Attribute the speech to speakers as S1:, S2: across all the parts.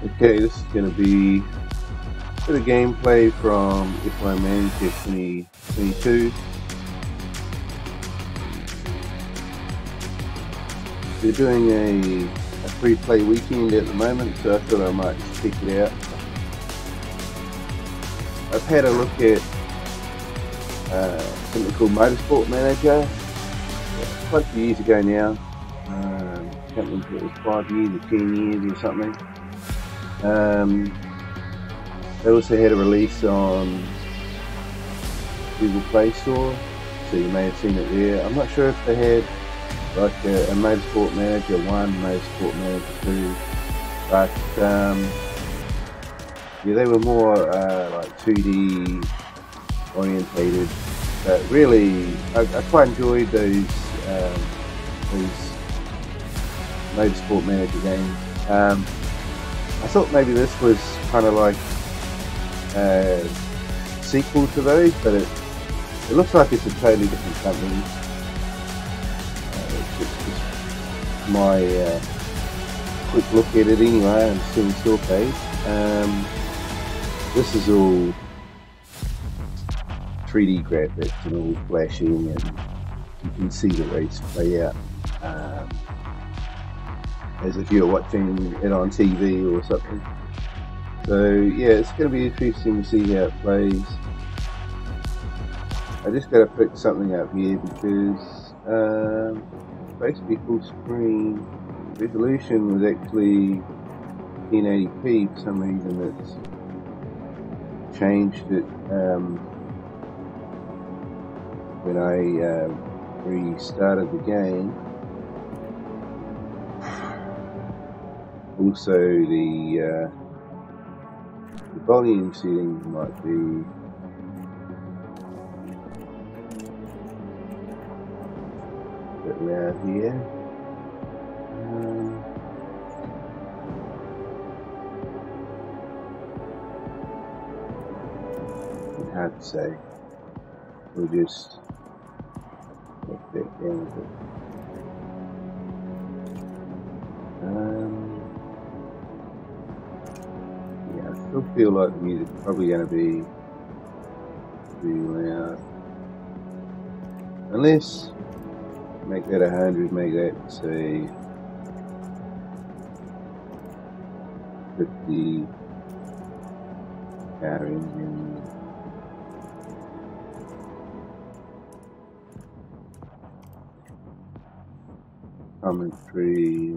S1: Okay, this is going to be a bit of gameplay from F1 Manager 2022. They're doing a free play weekend at the moment, so I thought I might just check it out. I've had a look at something called Motorsport Manager quite a few years ago now. I can't remember if it was 5 years or 10 years or something. They also had a release on Google Play Store, so you may have seen it there. I'm not sure if they had like a Motorsport Manager 1, Motorsport Manager 2, but yeah, they were more like 2D orientated. But really, I quite enjoyed those Motorsport Manager games. I thought maybe this was kind of like a sequel to those, but it looks like it's a totally different company. It's my quick look at it anyway. I'm seeing store page. This is all 3D graphics and all flashing, and you can see the race play out as if you're watching it on TV or something. So yeah, it's going to be interesting to see how it plays. I just got to pick something up here because basically full screen resolution was actually 1080p. For some reason it's changed it when I restarted the game. Also, the volume settings might be a bit loud here. It's hard to say. We'll just make that down a bit. Yeah, I still feel like the music's probably going to be pretty loud. Unless, make that 100, make that, say, 50 car engine. Commentary.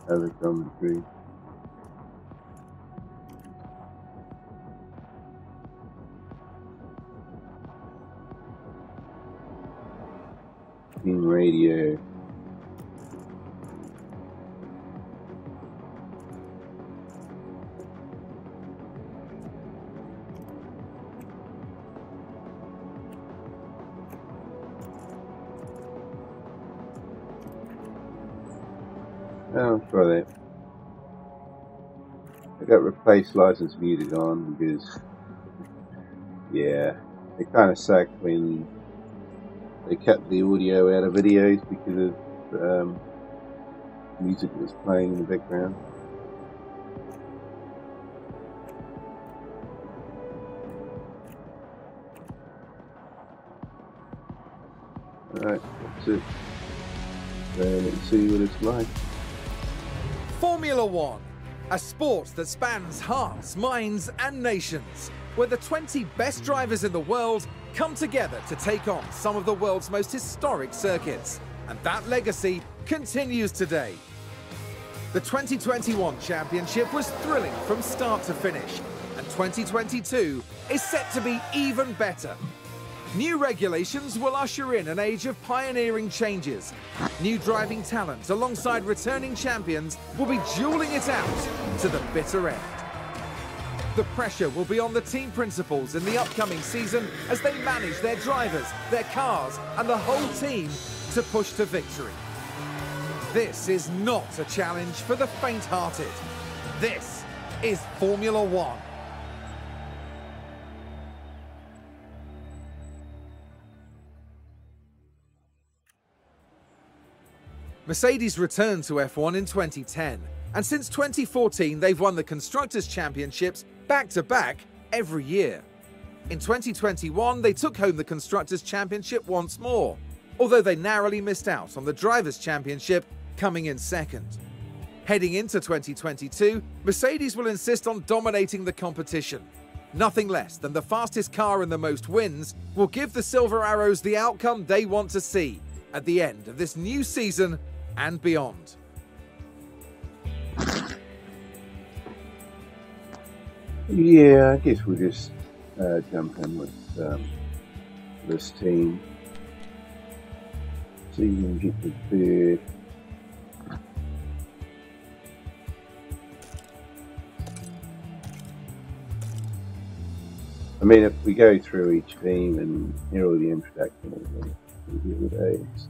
S1: Other commentary. Team radio. I'll try that. I got replace license music on because, yeah, it kind of sucked when they cut the audio out of videos because of music that was playing in the background. Alright, that's it. So let's see what it's like.
S2: Formula One, a sport that spans hearts, minds and nations, where the 20 best drivers in the world come together to take on some of the world's most historic circuits. And that legacy continues today. The 2021 championship was thrilling from start to finish, and 2022 is set to be even better. New regulations will usher in an age of pioneering changes. New driving talent alongside returning champions will be dueling it out to the bitter end. The pressure will be on the team principals in the upcoming season as they manage their drivers, their cars and the whole team to push to victory. This is not a challenge for the faint-hearted. This is Formula One. Mercedes returned to F1 in 2010, and since 2014 they've won the Constructors' Championships back-to-back every year. In 2021 they took home the Constructors' Championship once more, although they narrowly missed out on the Drivers' Championship, coming in second. Heading into 2022, Mercedes will insist on dominating the competition. Nothing less than the fastest car and the most wins will give the Silver Arrows the outcome they want to see at the end of this new season and beyond.
S1: Yeah, I guess we'll just jump in with this team. See if we can get the third. I mean, if we go through each team and hear all the introduction, we'll deal with those.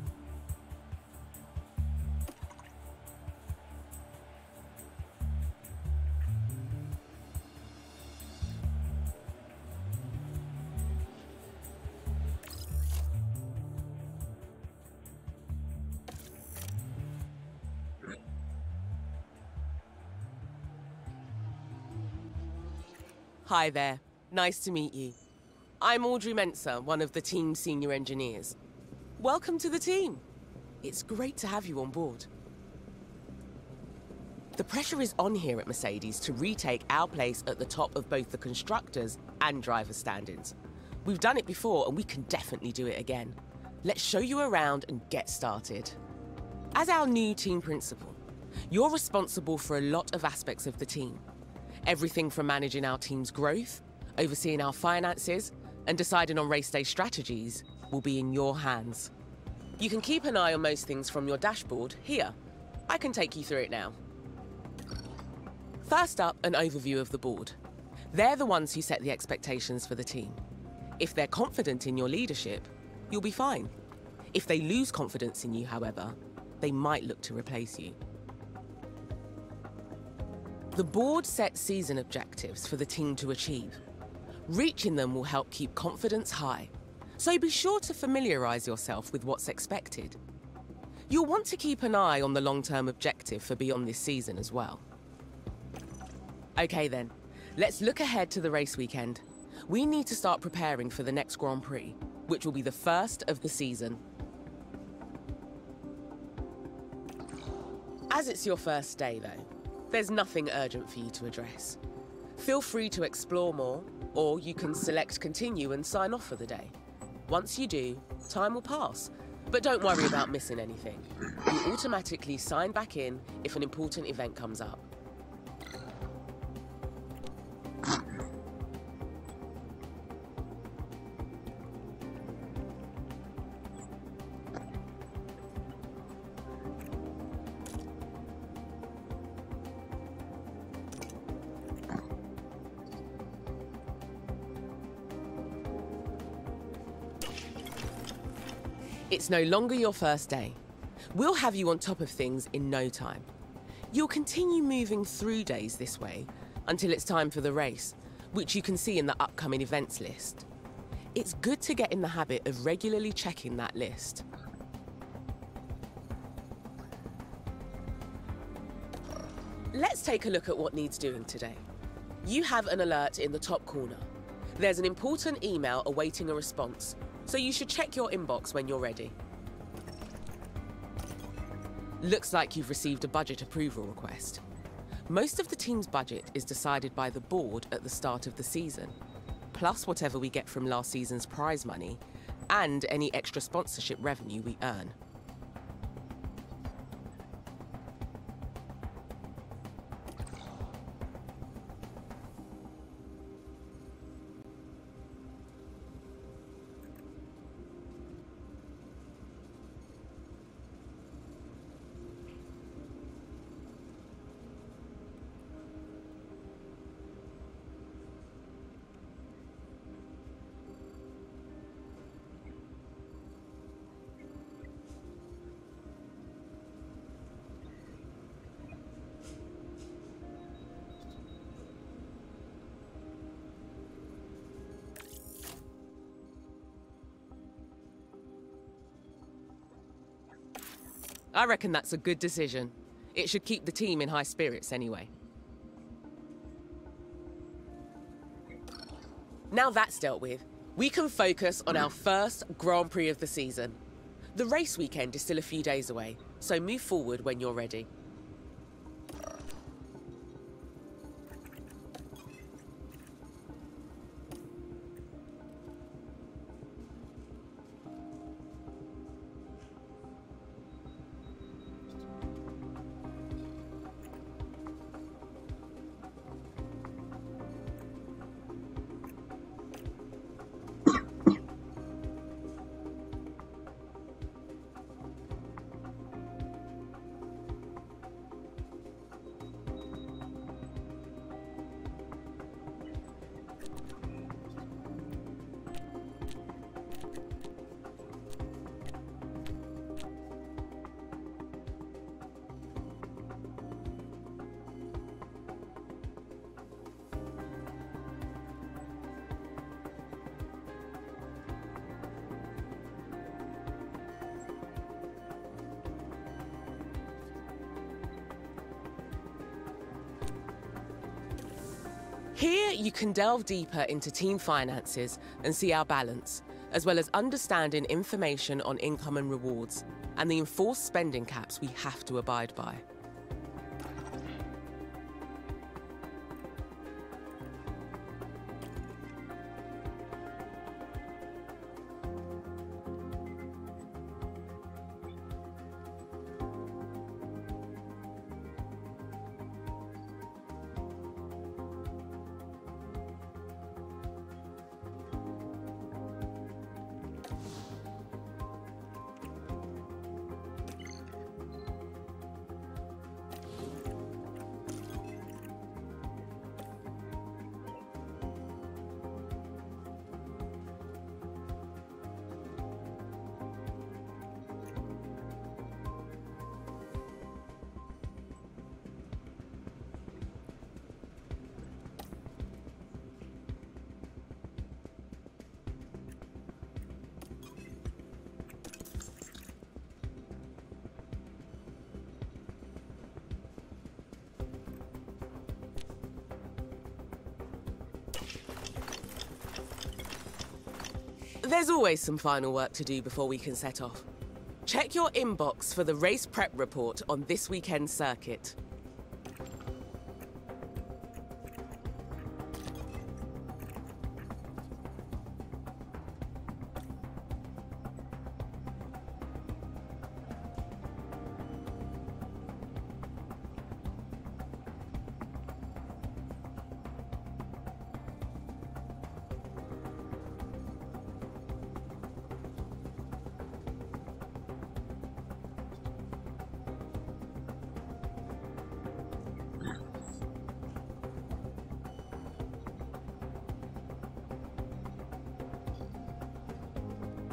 S3: Hi there. Nice to meet you. I'm Audrey Mensah, one of the team's senior engineers. Welcome to the team. It's great to have you on board. The pressure is on here at Mercedes to retake our place at the top of both the constructors and driver standings. We've done it before and we can definitely do it again. Let's show you around and get started. As our new team principal, you're responsible for a lot of aspects of the team. Everything from managing our team's growth, overseeing our finances, and deciding on race day strategies will be in your hands. You can keep an eye on most things from your dashboard here. I can take you through it now. First up, an overview of the board. They're the ones who set the expectations for the team. If they're confident in your leadership, you'll be fine. If they lose confidence in you, however, they might look to replace you. The board sets season objectives for the team to achieve. Reaching them will help keep confidence high, so be sure to familiarise yourself with what's expected. You'll want to keep an eye on the long-term objective for beyond this season as well. Okay then, let's look ahead to the race weekend. We need to start preparing for the next Grand Prix, which will be the first of the season. As it's your first day though, there's nothing urgent for you to address. Feel free to explore more, or you can select continue and sign off for the day. Once you do, time will pass, but don't worry about missing anything. You automatically sign back in if an important event comes up. It's no longer your first day. We'll have you on top of things in no time. You'll continue moving through days this way until it's time for the race, which you can see in the upcoming events list. It's good to get in the habit of regularly checking that list. Let's take a look at what needs doing today. You have an alert in the top corner. There's an important email awaiting a response, so you should check your inbox when you're ready. Looks like you've received a budget approval request. Most of the team's budget is decided by the board at the start of the season, plus whatever we get from last season's prize money and any extra sponsorship revenue we earn. I reckon that's a good decision. It should keep the team in high spirits anyway. Now that's dealt with, we can focus on our first Grand Prix of the season. The race weekend is still a few days away, so move forward when you're ready. Here, you can delve deeper into team finances and see our balance, as well as understanding information on income and rewards, and the enforced spending caps we have to abide by. There's always some final work to do before we can set off. Check your inbox for the race prep report on this weekend's circuit.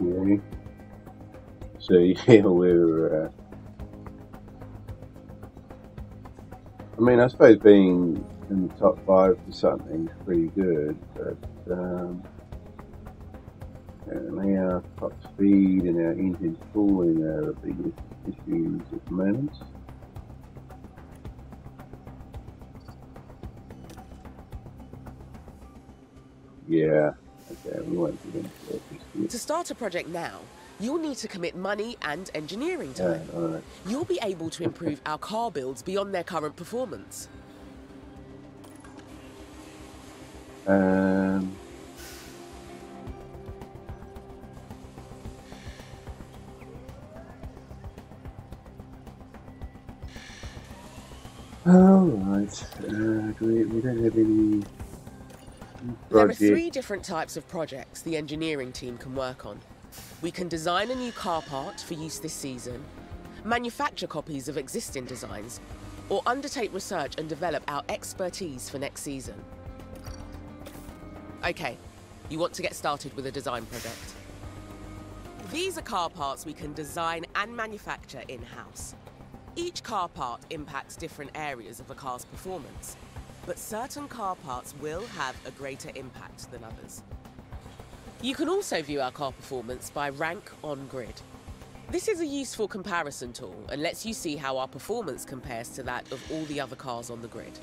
S1: Okay. So yeah, we're. I mean, I suppose being in the top 5 for something is pretty good, but apparently our top speed and our engine cooling are the biggest issues at the moment. Yeah. Okay, we won't get into that.
S3: To start a project now, you'll need to commit money and engineering time.
S1: Yeah, right.
S3: You'll be able to improve our car builds beyond their current performance.
S1: Alright, we don't have any
S3: There are 3 different types of projects the engineering team can work on. We can design a new car part for use this season, manufacture copies of existing designs, or undertake research and develop our expertise for next season. Okay, you want to get started with a design project. These are car parts we can design and manufacture in-house. Each car part impacts different areas of a car's performance, but certain car parts will have a greater impact than others. You can also view our car performance by rank on grid. This is a useful comparison tool and lets you see how our performance compares to that of all the other cars on the grid.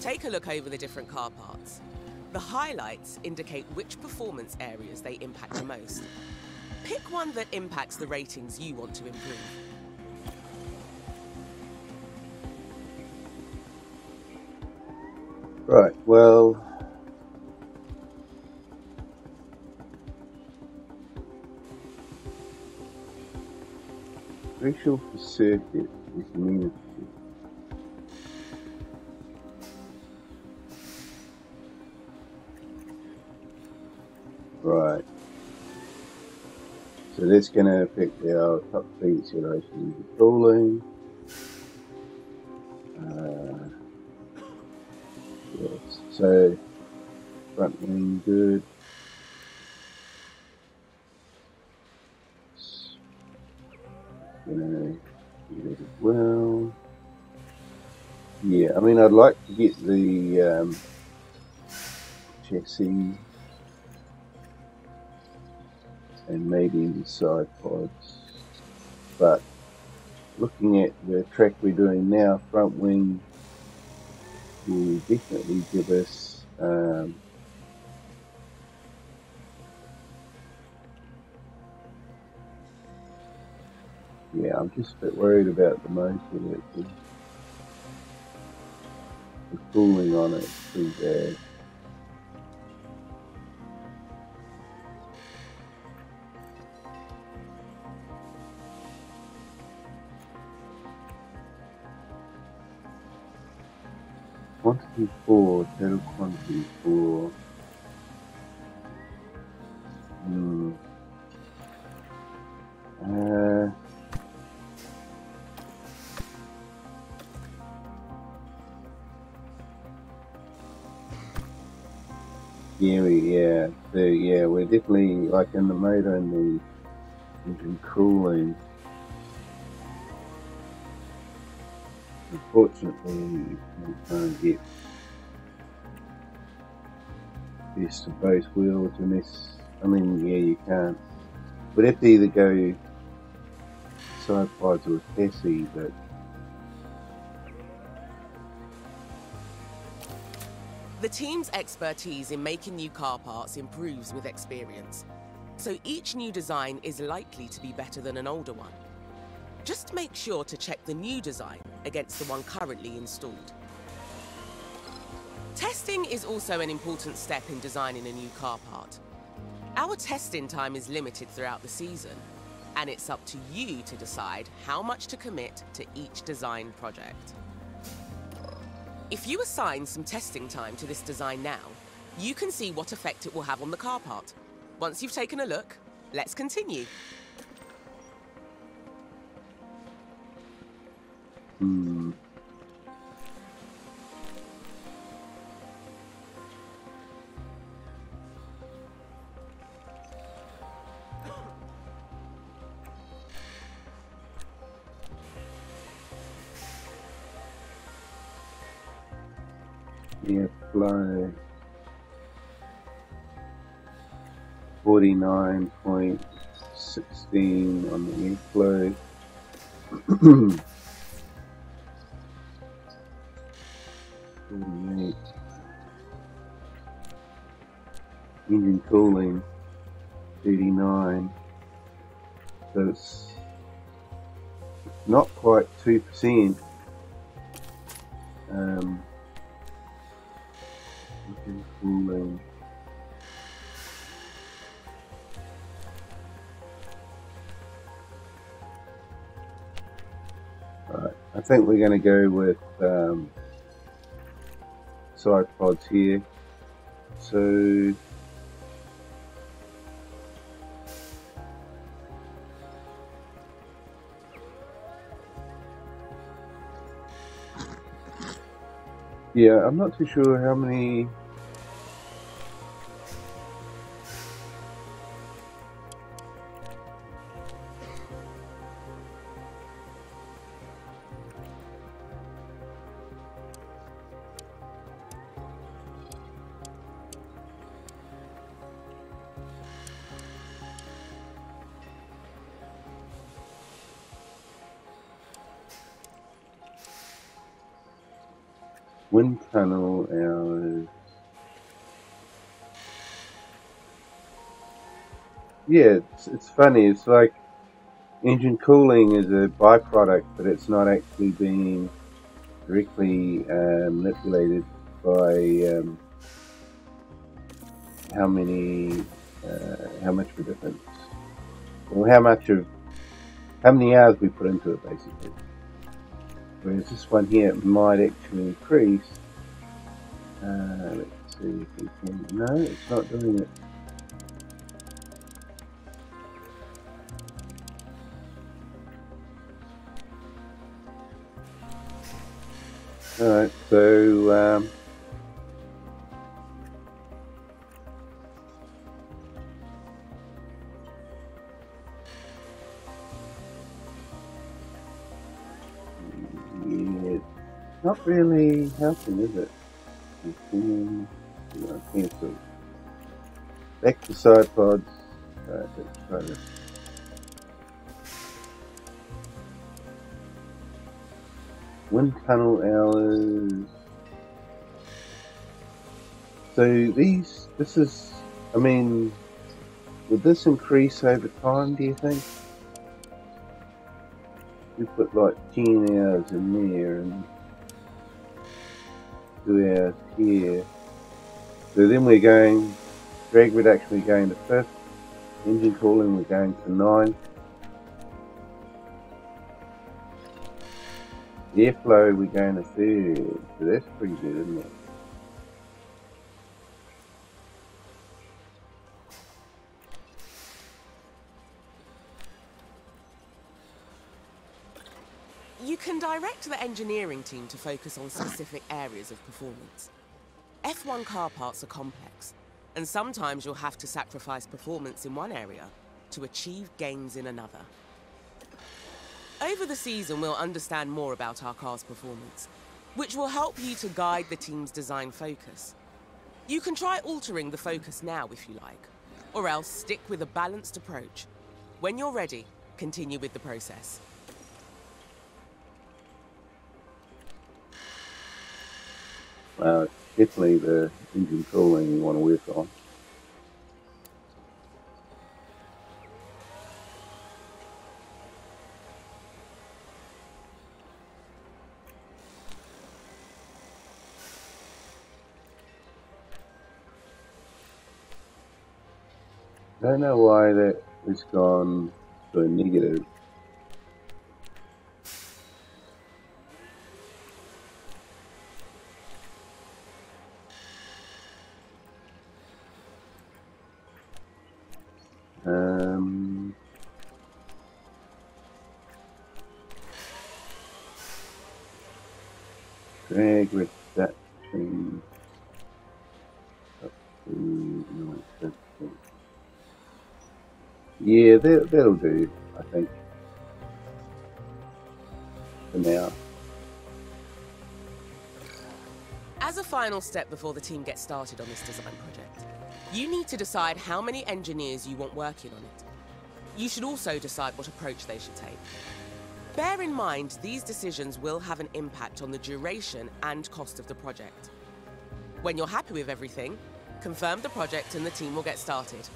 S3: Take a look over the different car parts. The highlights indicate which performance areas they impact the most. Pick one that impacts the ratings you want to improve.
S1: Right, well, crucial for circuit is minutes. Right. So that's going to affect our top speed acceleration into cooling. Yes. So front wing good. Gonna do it as well. Yeah, I mean, I'd like to get the chassis and maybe the side pods, but looking at the track we're doing now, front wing will definitely give us yeah, I'm just a bit worried about the motor. The cooling on it is too bad. Quantity 4, total quantity 4. Yeah, so yeah, we're definitely like in the motor and the engine cooling. Unfortunately, we can't get best of both worlds unless, I mean, yeah, you can't. We'd have to either go side pods or chassis, but
S3: The team's expertise in making new car parts improves with experience, so each new design is likely to be better than an older one. Just make sure to check the new design against the one currently installed. Testing is also an important step in designing a new car part. Our testing time is limited throughout the season, and it's up to you to decide how much to commit to each design project. If you assign some testing time to this design now, you can see what effect it will have on the car part. Once you've taken a look, let's continue.
S1: airflow 49.16 on the airflow. Engine cooling 39, so it's not quite 2%. Engine cooling. Right, I think we're going to go with side pods here. So yeah, I'm not too sure how many. Wind tunnel hours. Yeah, it's funny. It's like engine cooling is a byproduct, but it's not actually being directly manipulated by how much of a difference, or how many hours we put into it, basically. Whereas this one here, it might actually increase. Let's see if we can. No, it's not doing it. Alright, so yeah, it's not really helping, is it? Cancel. Back to side pods. Alright, let's try this. Wind tunnel hours. So this is, I mean, would this increase over time, do you think? We put like 10 hours in there and 2 hours here. So then we're going, drag reduction we're going to 5th, engine cooling we're going to 9th. Airflow we're going to 3rd, so that's pretty good, isn't it?
S3: You can direct the engineering team to focus on specific areas of performance. F1 car parts are complex, and sometimes you'll have to sacrifice performance in one area to achieve gains in another. Over the season, we'll understand more about our car's performance, which will help you to guide the team's design focus. You can try altering the focus now if you like, or else stick with a balanced approach. When you're ready, continue with the process.
S1: Definitely the engine cooling you want to work on. I don't know why that has gone to a negative. Drag reduction up to 950. Yeah, that'll do, I think, for now.
S3: As a final step before the team gets started on this design project, you need to decide how many engineers you want working on it. You should also decide what approach they should take. Bear in mind, these decisions will have an impact on the duration and cost of the project. When you're happy with everything, confirm the project and the team will get started.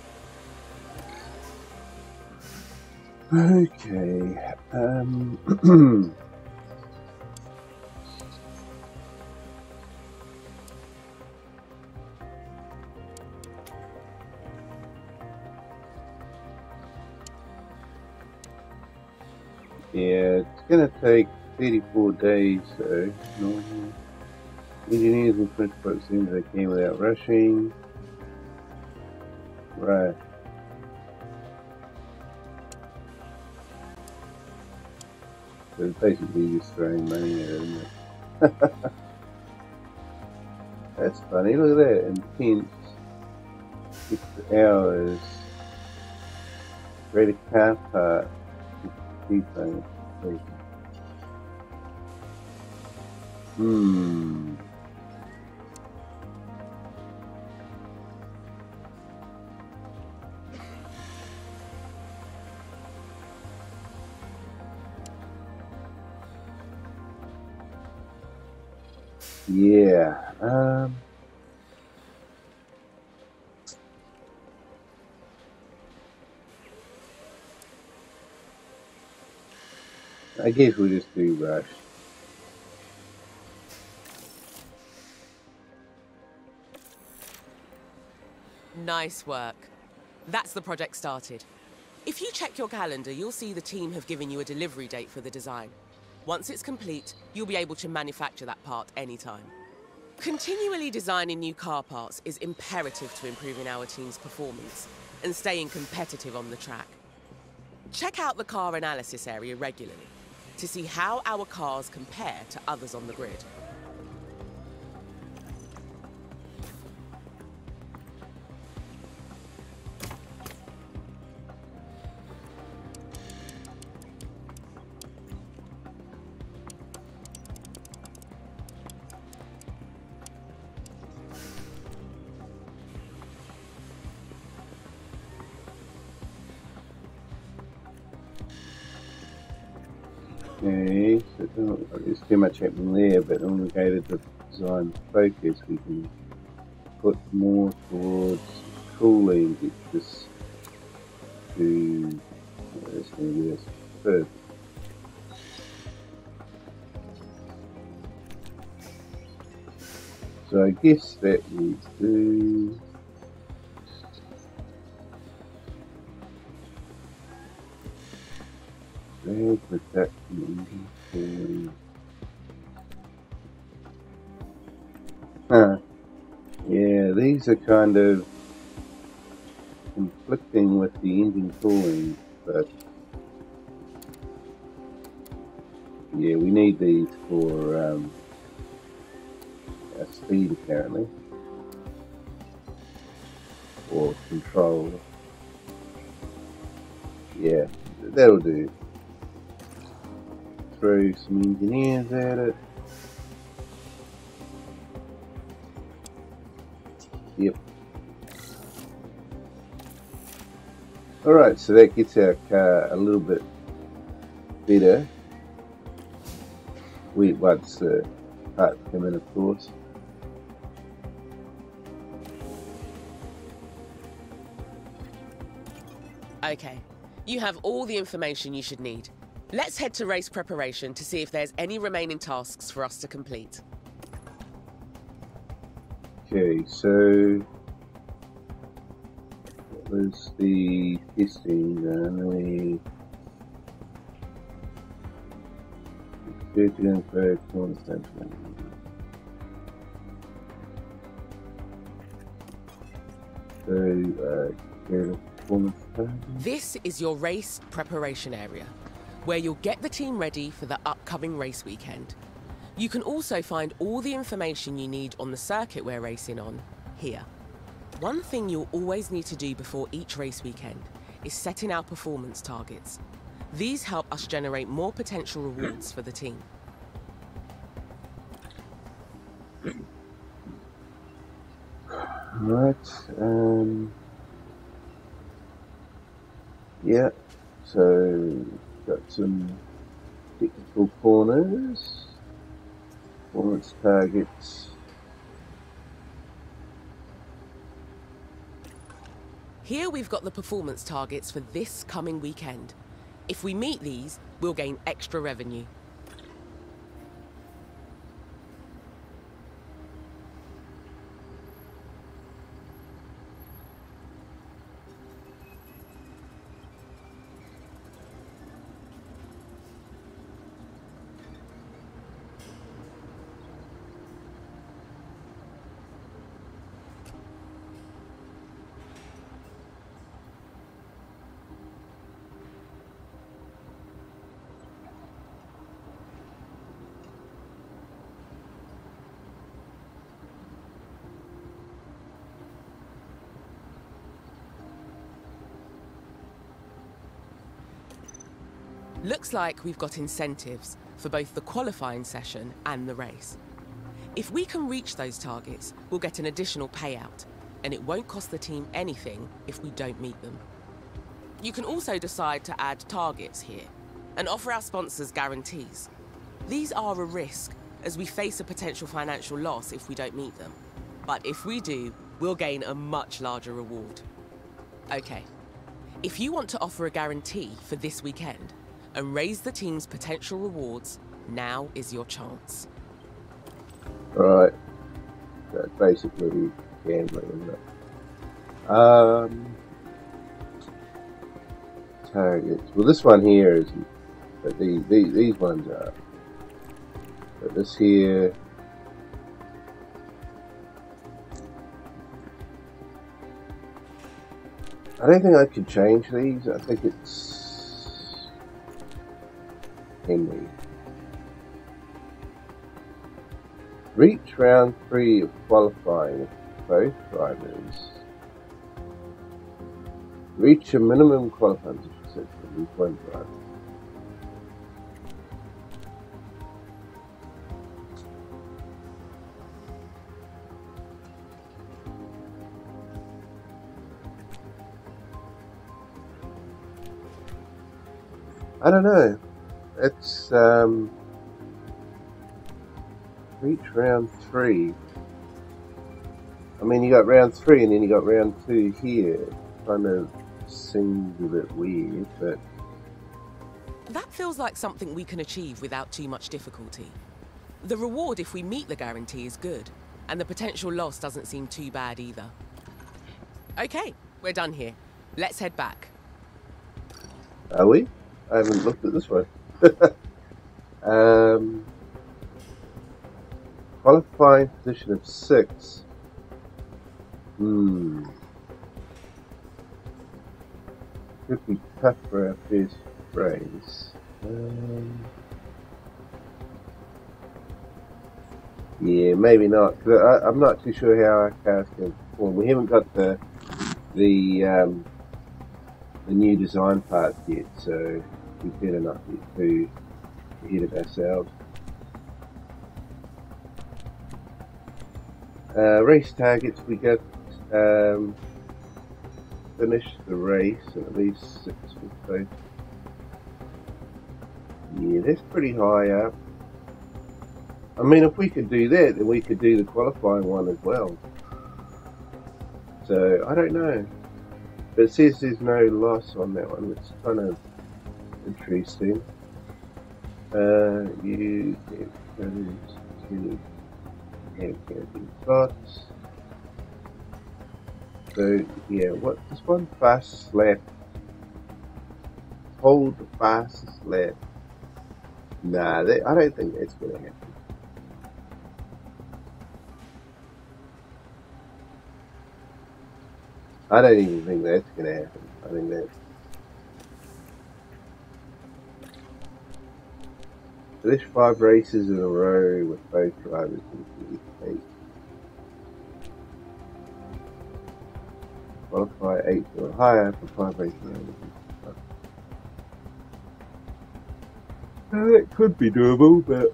S1: Okay. Yeah, it's going to take 34 days, so normal. Engineers will finish the project as soon as they can without rushing. Right. So it's basically just throwing money at it, isn't it? That's funny, look at that, intense. 6 hours. Greater car part. Yeah. I guess we'll just do rush.
S3: Nice work. That's the project started. If you check your calendar, you'll see the team have given you a delivery date for the design. Once it's complete, you'll be able to manufacture that part anytime. Continually designing new car parts is imperative to improving our team's performance and staying competitive on the track. Check out the car analysis area regularly to see how our cars compare to others on the grid.
S1: Okay, so there's too much happening there, but when we go to the design focus, we can put more towards cooling, get this to this going to be this first. So I guess that needs to protection engine cooling. Yeah, these are kind of conflicting with the engine cooling, but yeah, we need these for speed apparently, or control. Yeah, that'll do. Throw some engineers at it. Yep. Alright, so that gets our car a little bit better. Once the parts come in, of course.
S3: Okay, you have all the information you should need. Let's head to race preparation to see if there's any remaining tasks for us to complete.
S1: Okay, so what was the testing done?
S3: This is your race preparation area, where you'll get the team ready for the upcoming race weekend. You can also find all the information you need on the circuit we're racing on here. One thing you'll always need to do before each race weekend is setting our performance targets. These help us generate more potential rewards for the team.
S1: Right, yeah, so got some technical corners, performance targets.
S3: Here we've got the performance targets for this coming weekend. If we meet these, we'll gain extra revenue. Looks like we've got incentives for both the qualifying session and the race. If we can reach those targets, we'll get an additional payout, and it won't cost the team anything if we don't meet them. You can also decide to add targets here and offer our sponsors guarantees. These are a risk, as we face a potential financial loss if we don't meet them. But if we do, we'll gain a much larger reward. Okay, if you want to offer a guarantee for this weekend and raise the team's potential rewards, now is your chance.
S1: Right. That's basically gambling, isn't it? Targets. Well, this one here isn't, but these ones are. But this here. I don't think I could change these. I think it's Henry. Reach round 3 of qualifying with both drivers. Reach a minimum qualifying distance for each one driver. I don't know. It's reach round 3. I mean, you got round 3 and then you got round 2 here. Kind of seems a bit weird, but
S3: that feels like something we can achieve without too much difficulty. The reward if we meet the guarantee is good, and the potential loss doesn't seem too bad either. Okay, we're done here. Let's head back.
S1: Are we? I haven't looked at this one. Qualifying position of 6. Could be tough for our first race. Yeah, maybe not. Cause I'm not too sure how our cars can perform. We haven't got the new design parts yet, so we better not get too ahead of ourselves. Race targets, we got finish the race at least 6 with both. Yeah, that's pretty high up. I mean, if we could do that, then we could do the qualifying one as well. So, I don't know. But it says there's no loss on that one. It's kind of interesting. You get to have camping spots. So, yeah, what's this one? Fast lap. Hold the fastest lap. Nah, I don't think that's going to happen. I don't even think that's going to happen. I think that. Finish 5 races in a row with both drivers in the 8. Qualify 8 or higher for 5 races. It could be doable, but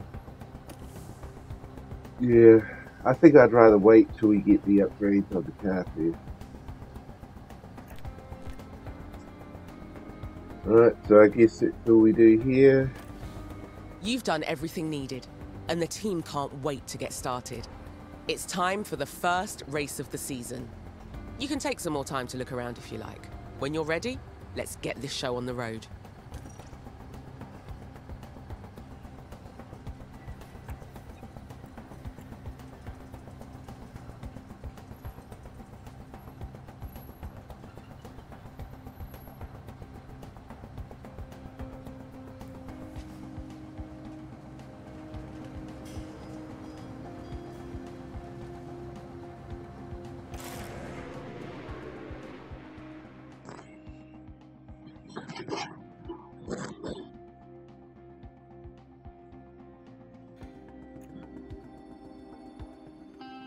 S1: yeah, I think I'd rather wait till we get the upgrades of the car first. Alright, so I guess that's all we do here.
S3: You've done everything needed, and the team can't wait to get started. It's time for the first race of the season. You can take some more time to look around if you like. When you're ready, let's get this show on the road.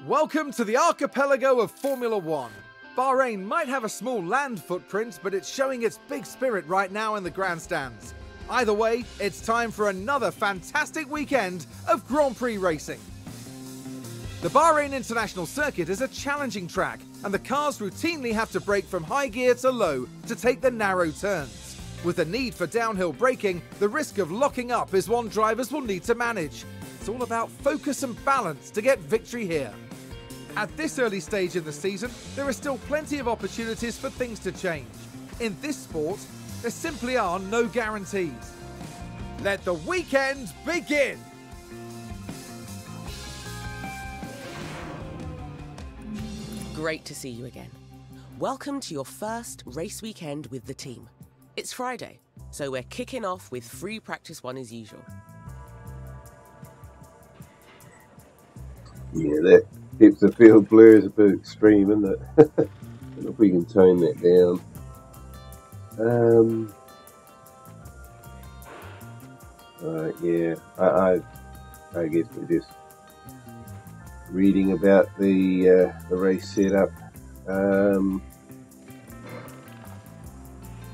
S2: Welcome to the archipelago of Formula One. Bahrain might have a small land footprint, but it's showing its big spirit right now in the grandstands. Either way, it's time for another fantastic weekend of Grand Prix racing. The Bahrain International Circuit is a challenging track, and the cars routinely have to brake from high gear to low to take the narrow turns. With the need for downhill braking, the risk of locking up is one drivers will need to manage. it's all about focus and balance to get victory here. At this early stage in the season, there are still plenty of opportunities for things to change. In this sport, there simply are no guarantees. Let the weekend begin!
S3: Great to see you again. Welcome to your first race weekend with the team. It's Friday, so we're kicking off with free practice 1 as usual.
S1: Yeah, that keeps the field blurs a bit extreme, isn't it? I don't know if we can tone that down. Yeah, I guess we're just reading about the race setup.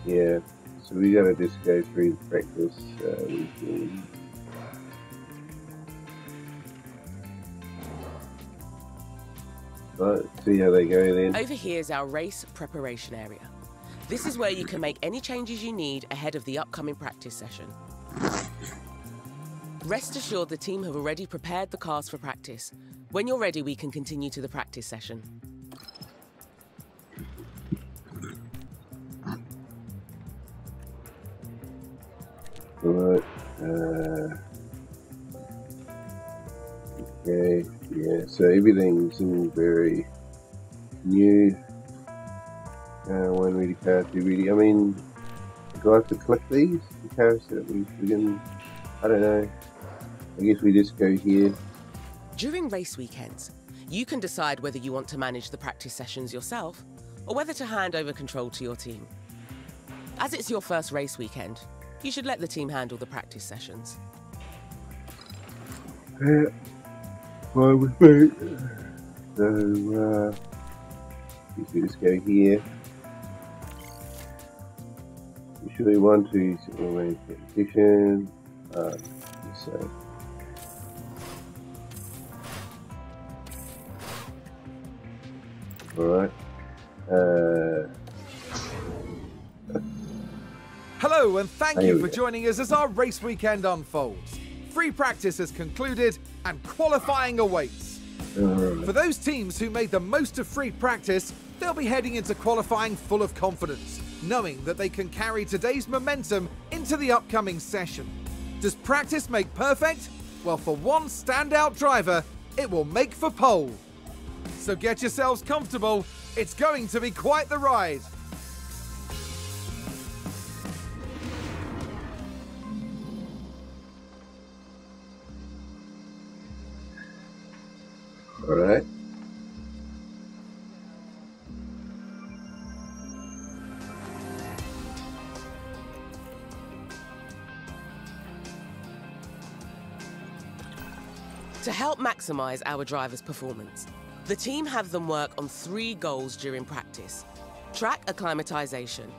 S1: Yeah, so we gotta just go through the practice weekend. Right, see how they go then.
S3: Over here is our race preparation area. This is where you can make any changes you need ahead of the upcoming practice session. Rest assured the team have already prepared the cars for practice. When you're ready, we can continue to the practice session.
S1: Alright, okay, yeah, so everything's all very new. One really can't do really, I mean, do I have to click these? The cars that we can, I don't know, I guess we just go here.
S3: During race weekends, you can decide whether you want to manage the practice sessions yourself or whether to hand over control to your team. As it's your first race weekend, you should let the team handle the practice sessions.
S1: Yeah, fine with me. So, we just go here. We should want to arrange competition. So. Alright.
S2: Hello and thank you for joining us as our race weekend unfolds. Free practice has concluded and qualifying awaits. For those teams who made the most of free practice, they'll be heading into qualifying full of confidence, knowing that they can carry today's momentum into the upcoming session. Does practice make perfect? Well, for one standout driver, it will make for pole. So get yourselves comfortable, it's going to be quite the ride.
S1: All right.
S3: To help maximise our drivers' performance, the team have them work on 3 goals during practice: track acclimatisation,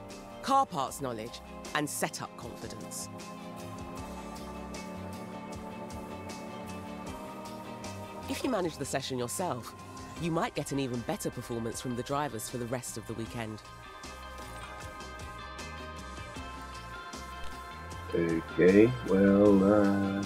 S3: car parts knowledge, and setup confidence. If you manage the session yourself, you might get an even better performance from the drivers for the rest of the weekend.
S1: Okay, well,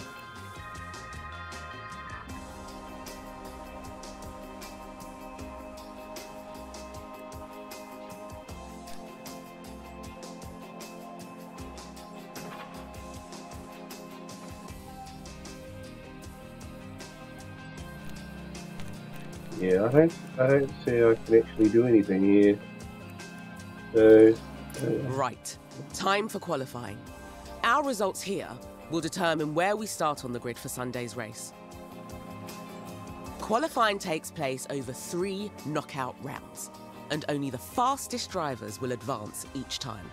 S1: yeah, I don't see I can actually do anything here. So,
S3: Right, time for qualifying. Our results here will determine where we start on the grid for Sunday's race. Qualifying takes place over 3 knockout rounds, and only the fastest drivers will advance each time.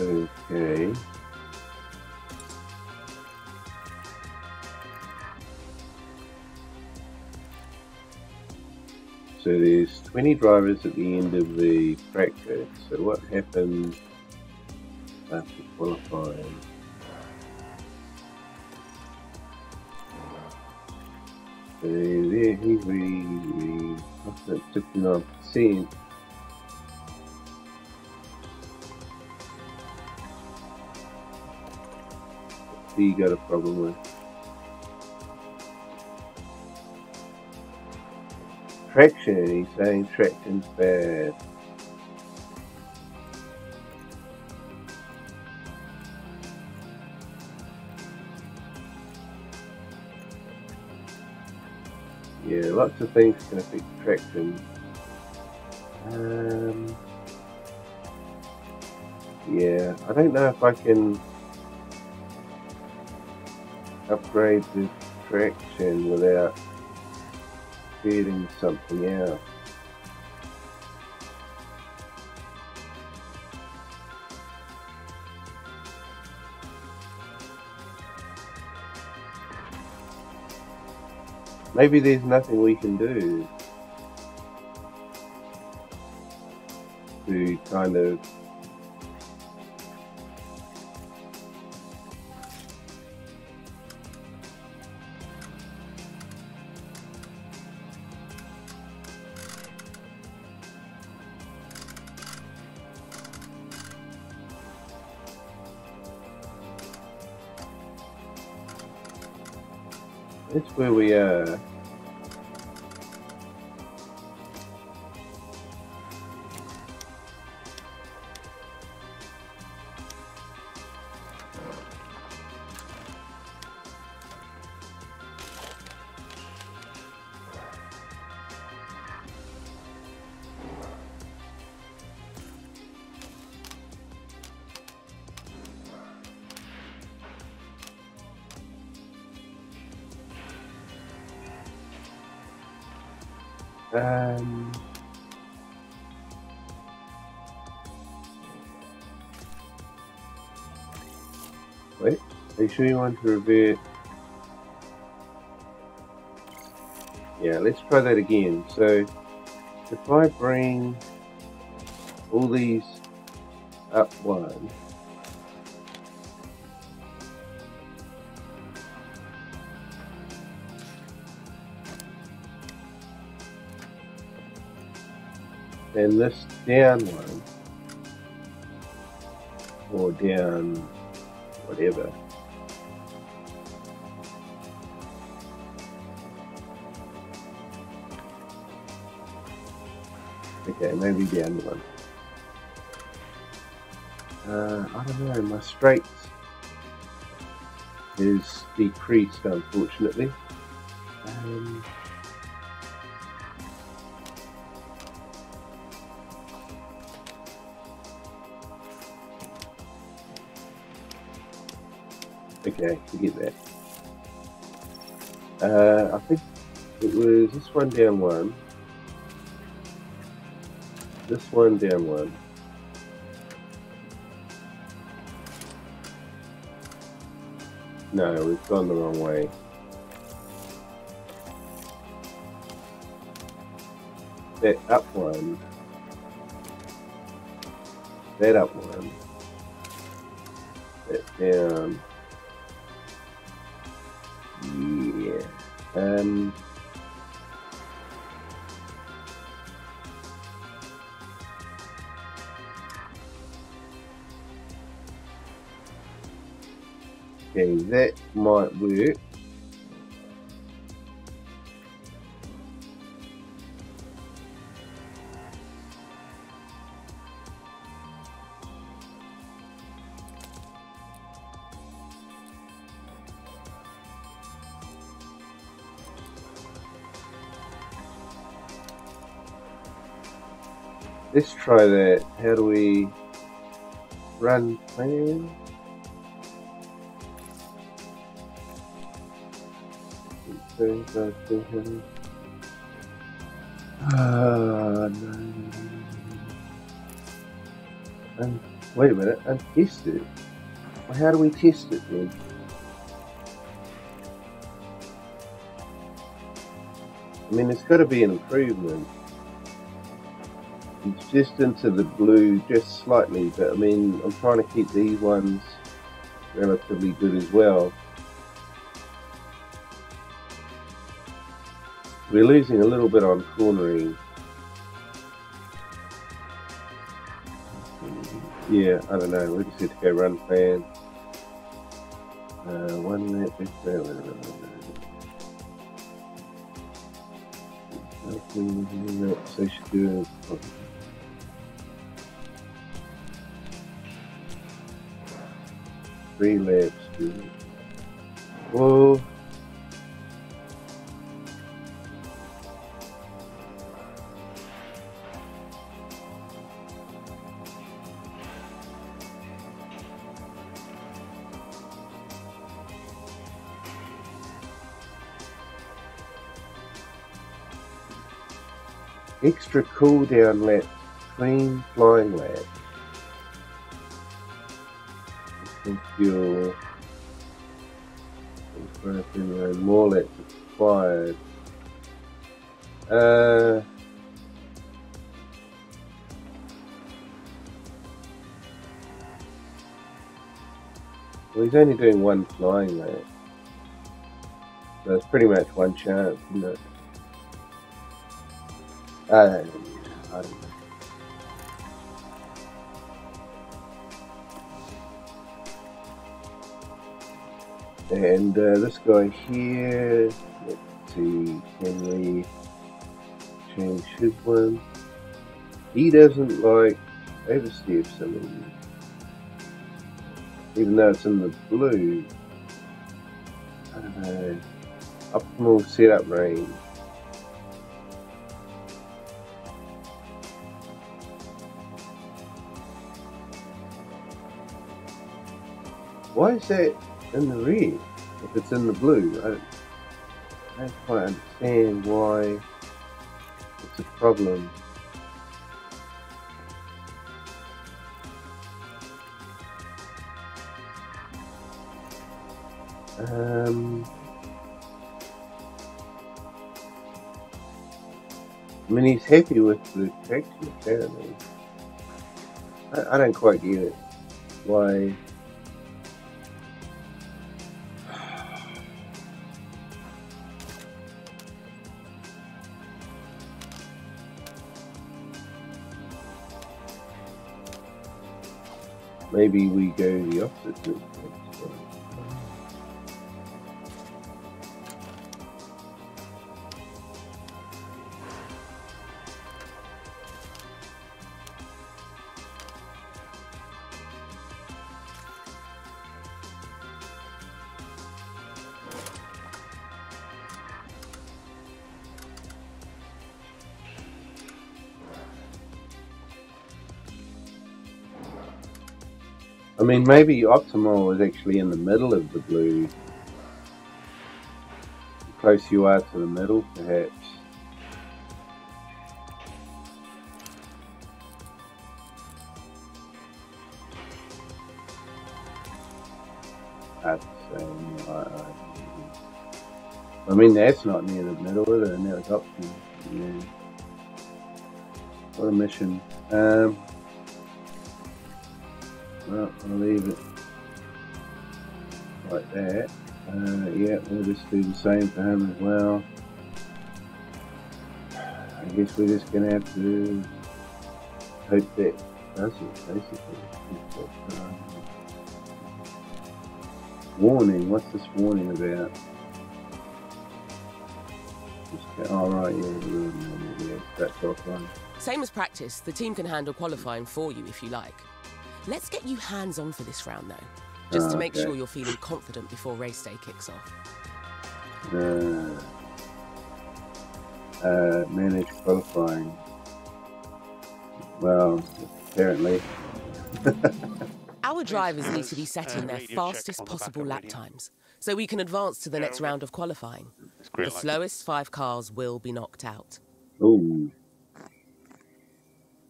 S1: okay. So there's 20 drivers at the end of the practice. So what happens after qualifying? So there we lost at 59%. do you got a problem with? Traction, he's saying traction's bad. Yeah, lots of things can affect traction. Yeah, I don't know if I can upgrade the traction without creating something else. Maybe there's nothing we can do to kind of that's where we are. Wait, are you sure you want to revert? Yeah, let's try that again. So, if I bring all these up one, and this down one, or down whatever. Okay, maybe down one. I don't know, my straights is decreased, unfortunately. Okay, forget that. I think it was this one down one, this one down one. No, we've gone the wrong way. That up one, that up one, that down. Yeah. Okay, that might work. Let's try that. How do we run plan? No. And wait a minute, and test it. Well, how do we test it then? I mean, it's got to be an improvement. It's just into the blue, just slightly, but I mean, I'm trying to keep these ones relatively good as well. We're losing a little bit on cornering. Yeah, I don't know, we just need to go run plan. One lap is there. So I should do 3 laps. Whoa. Extra cool down lap, clean flying lap. Fuel. More laps required. Well, he's only doing 1 flying lap. So it's pretty much 1 chance, isn't it? I don't know. And this guy here, let's see, can we change his one? He doesn't like oversteps, I mean, even though it's in the blue. I don't know. Optimal setup range. Why is that in the red if it's in the blue? I don't quite understand why it's a problem. I mean, he's happy with the traction apparently. I don't quite get it. Why? Maybe we go the opposite route. I mean, maybe optimal is actually in the middle of the blue. The closer you are to the middle, perhaps. That's the same. I mean, that's not near the middle, is it? Now it's optimal. Yeah. What a mission. Well, I'll leave it like that. Yeah, we'll just do the same for him as well. I guess we're just going to have to hope that does it, basically. Warning, what's this warning about? Oh, right, yeah, that's offline.
S3: Same as practice, the team can handle qualifying for you if you like. Let's get you hands-on for this round, though, just to make sure you're feeling confident before race day kicks off.
S1: Manage qualifying. Well, apparently.
S3: Our drivers need to be setting their fastest possible lap times, so we can advance to the next round of qualifying. The slowest 5 cars will be knocked out.
S1: Ooh.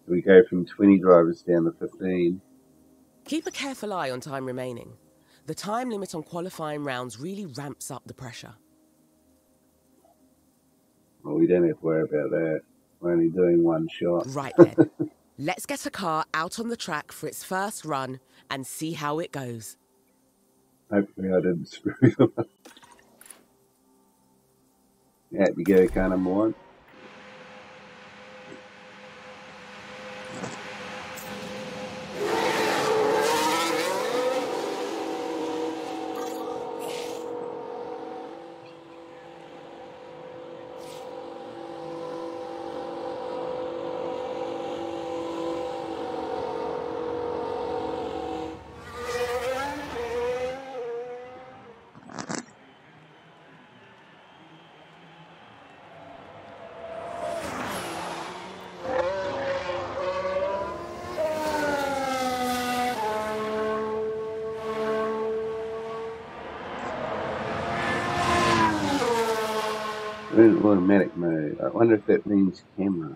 S1: We go from 20 drivers down to 15.
S3: Keep a careful eye on time remaining. The time limit on qualifying rounds really ramps up the pressure.
S1: Well, we don't have to worry about that. We're only doing 1 shot.
S3: Right then. Let's get a car out on the track for its first run and see how it goes.
S1: Hopefully I didn't screw them up. Out you go, car number 1. automatic mode. I wonder if that means camera.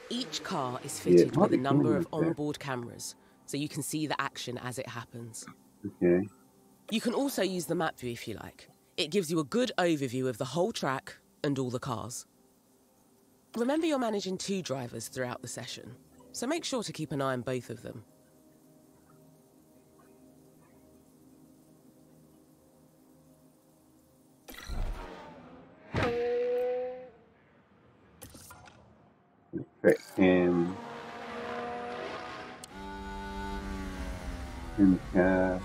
S3: Each car is fitted with a number of
S1: camera,
S3: onboard cameras, so you can see the action as it happens.
S1: Okay.
S3: You can also use the map view if you like. It gives you a good overview of the whole track and all the cars. Remember, you're managing 2 drivers throughout the session, so make sure to keep an eye on both of them.
S1: Track cam in the car.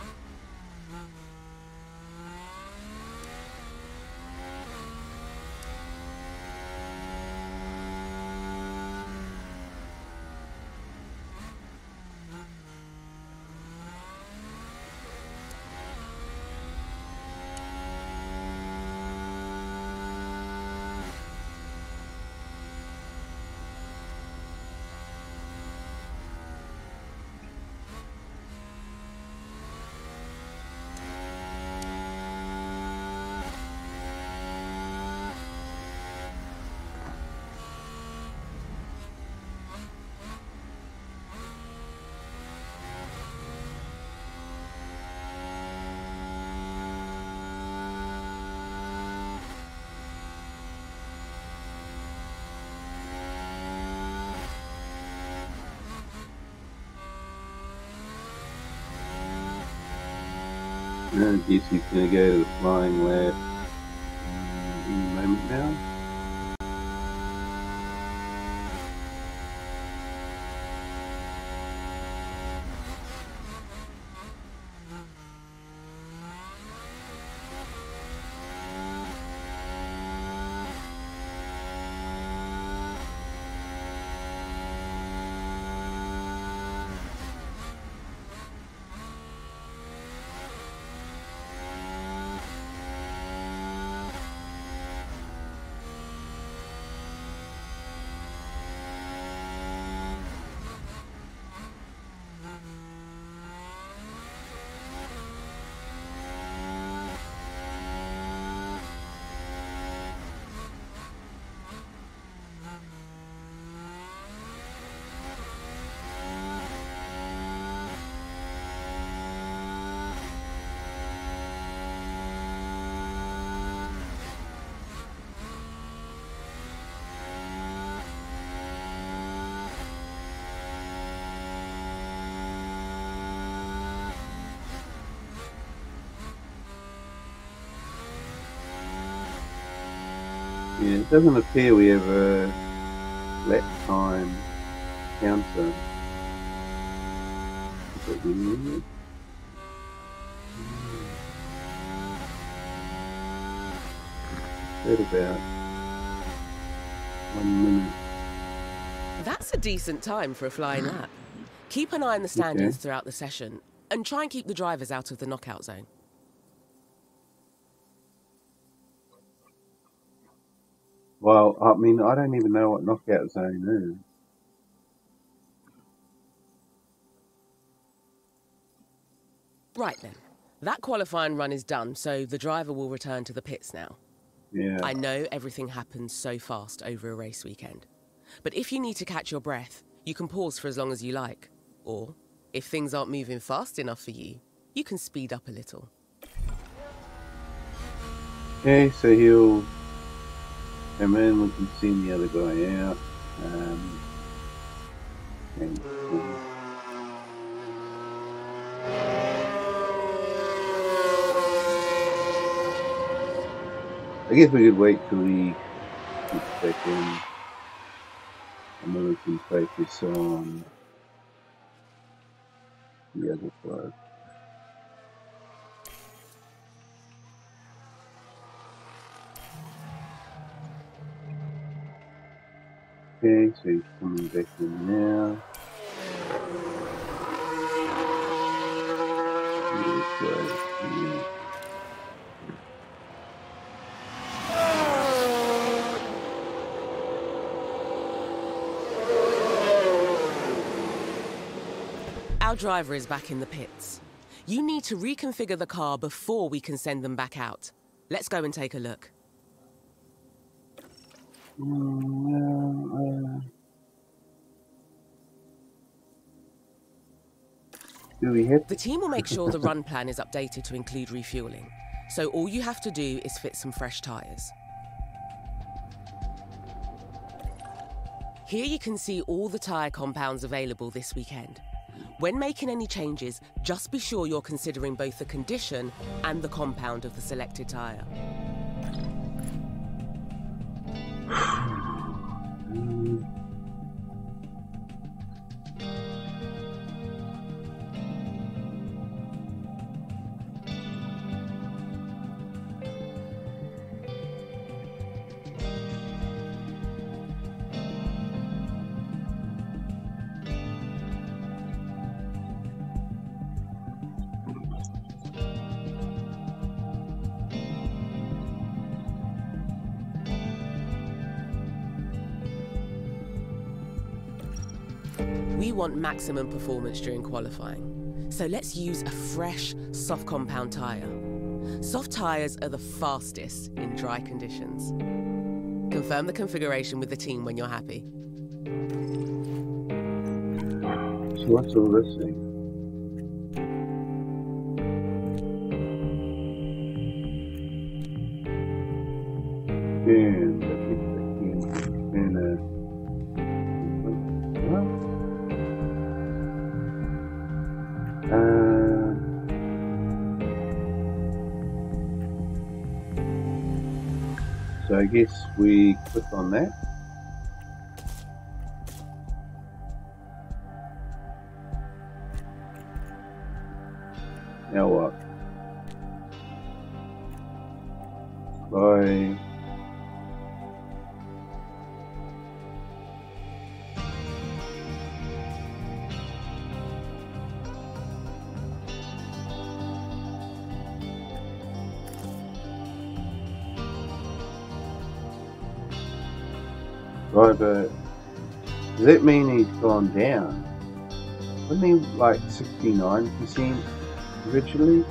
S1: I guess he's going to go to the flying lab in a moment now. Yeah, it doesn't appear we have a lap time counter. Is that new? At about 1 minute.
S3: That's a decent time for a flying lap. Keep an eye on the standings throughout the session, and try and keep the drivers out of the knockout zone.
S1: Well, I mean, I don't even know what knockout zone is.
S3: Right then. That qualifying run is done, so the driver will return to the pits now.
S1: Yeah.
S3: I know everything happens so fast over a race weekend. But if you need to catch your breath, you can pause for as long as you like. Or, if things aren't moving fast enough for you, you can speed up a little.
S1: Okay, so he'll come in, we can send the other guy out. And I guess we could wait till he gets back in, and then we can focus on the other flow. Okay, so he's coming back in now. Yeah.
S3: Our driver is back in the pits. You need to reconfigure the car before we can send them back out. Let's go and take a look.
S1: Do we hit?
S3: The team will make sure the run plan is updated to include refueling. So all you have to do is fit some fresh tyres. Here you can see all the tyre compounds available this weekend. When making any changes, just be sure you're considering both the condition and the compound of the selected tyre. We want maximum performance during qualifying, so let's use a fresh, soft compound tyre. Soft tyres are the fastest in dry conditions. Confirm the configuration with the team when you're happy.
S1: So what's all this thing? So I guess we click on that. Now what? Bye. Right, but does that mean he's gone down? Wasn't he like 69% originally?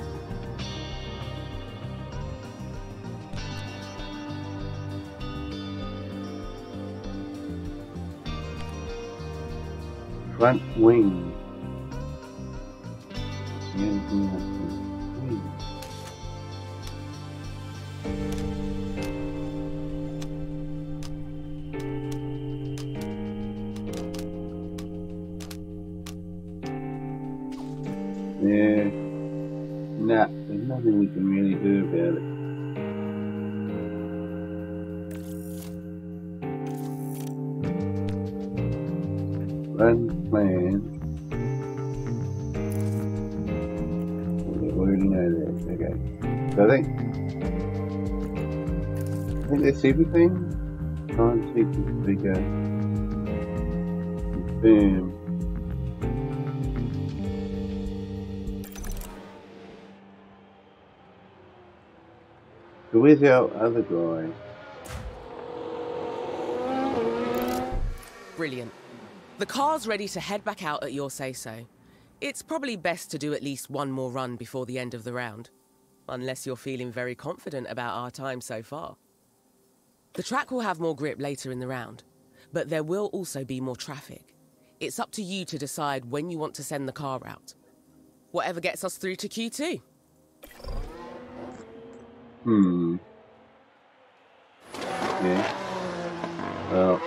S1: Front wing. That's the only thing I can see. Yeah, nah, there's nothing we can really do about it. Run plan. We already know that. Okay. So I think that's everything. Time sequence figure. Confirm. So where's our other guy?
S3: Brilliant. The car's ready to head back out at your say-so. It's probably best to do at least one more run before the end of the round, unless you're feeling very confident about our time so far. The track will have more grip later in the round, but there will also be more traffic. It's up to you to decide when you want to send the car out. Whatever gets us through to Q2.
S1: Yeah. Well.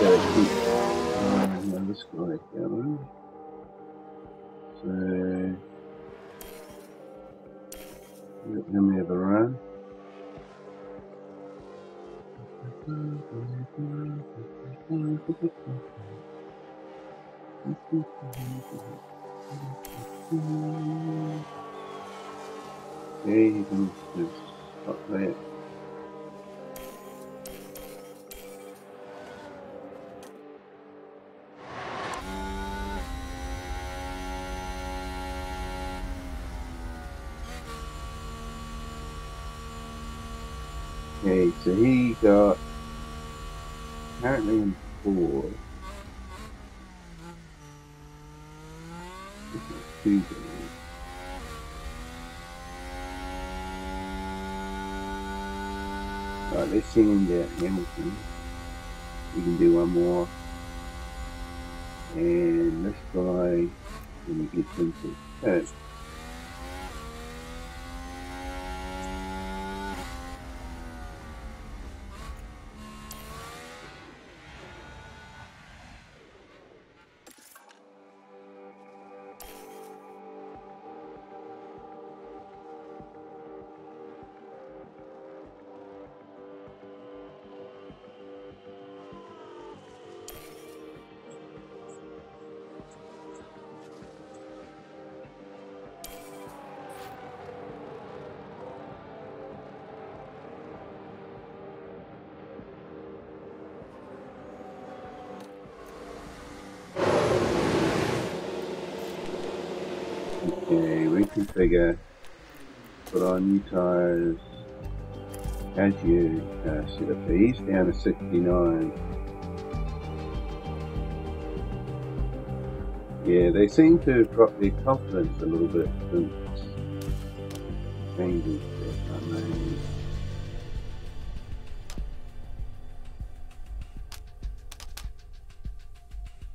S1: Gotta keep this guy going. So let me have a run. Yeah, you can just stop that. Okay, so he got apparently in 4. Too good. Alright, let's send out Hamilton. We can do one more. And this guy, when he gets into pit, okay, reconfigure, put on new tires, as you set up these down to 69. Yeah, they seem to have dropped their confidence a little bit since changes that are made.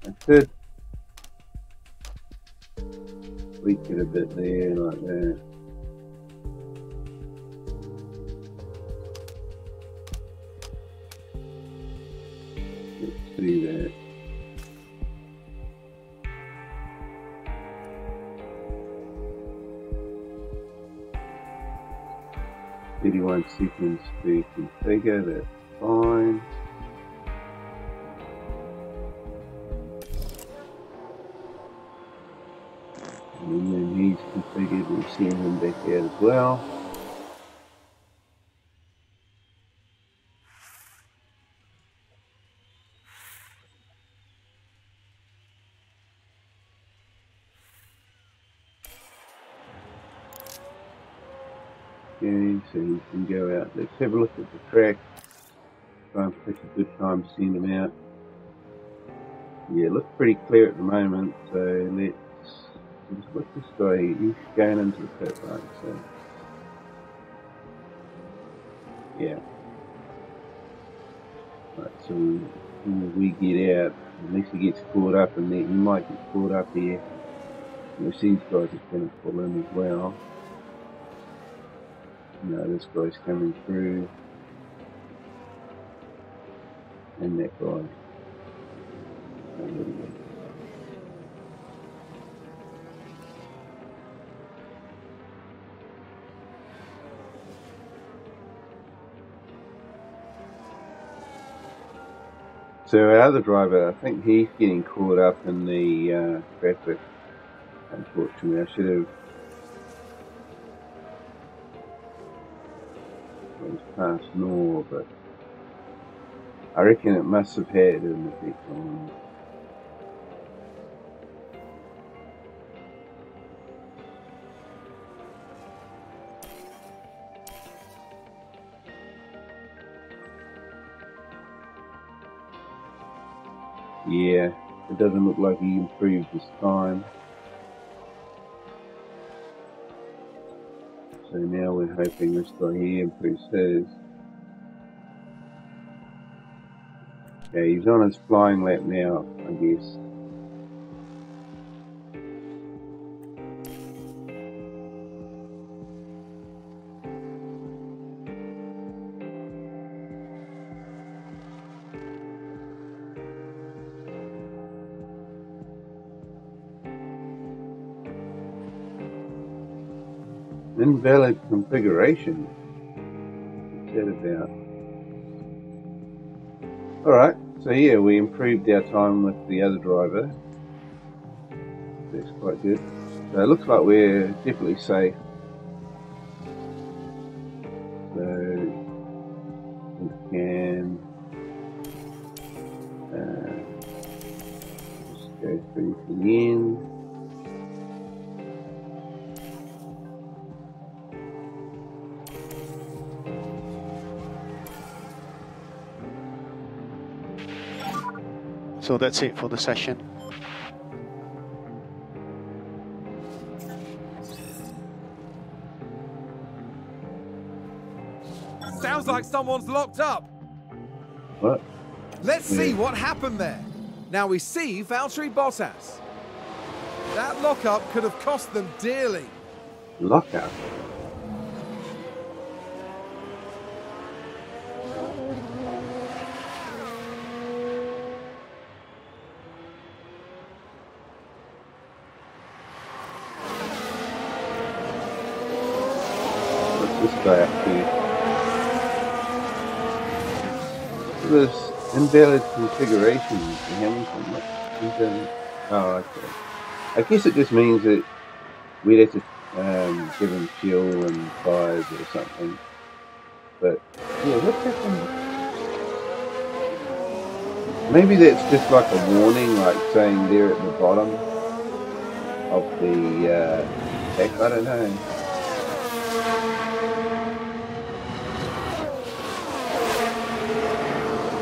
S1: I could tweak it a bit there, like that. Let's do that. "31 seconds to configure," that's fine. And then he's configured, we'll send him back out as well. Okay, so he can go out. Let's have a look at the track. Try and pick a good time to send him out. Yeah, it looks pretty clear at the moment, so let's look at this guy. He's going into the pit, right? So, yeah. Right, so when we get out, unless he gets caught up, and he might get caught up here. Which these guys are going to pull in as well. No, this guy's coming through. And that guy. So our other driver, I think he's getting caught up in the traffic. Unfortunately, I should have past Nor, but I reckon it must have had an effect on him. Yeah, it doesn't look like he improved this time. So now we're hoping this guy here improves his. Okay, he's on his flying lap now, I guess. Invalid configuration. What's that about? Alright, so yeah, we improved our time with the other driver. That's quite good. So it looks like we're definitely safe. So we can just go through to the end.
S4: So that's it for the session.
S2: Sounds like someone's locked up.
S1: What?
S2: Let's see what happened there. Now we see Valtteri Bottas. That lockup could have cost them dearly.
S1: Lockout? What's this guy up to? There's invalid configurations in Hamilton. Oh, okay. I guess it just means that we'd have to give him fuel and tires or something. But yeah, what happened? Maybe that's just like a warning, like saying there at the bottom of the deck. I don't know.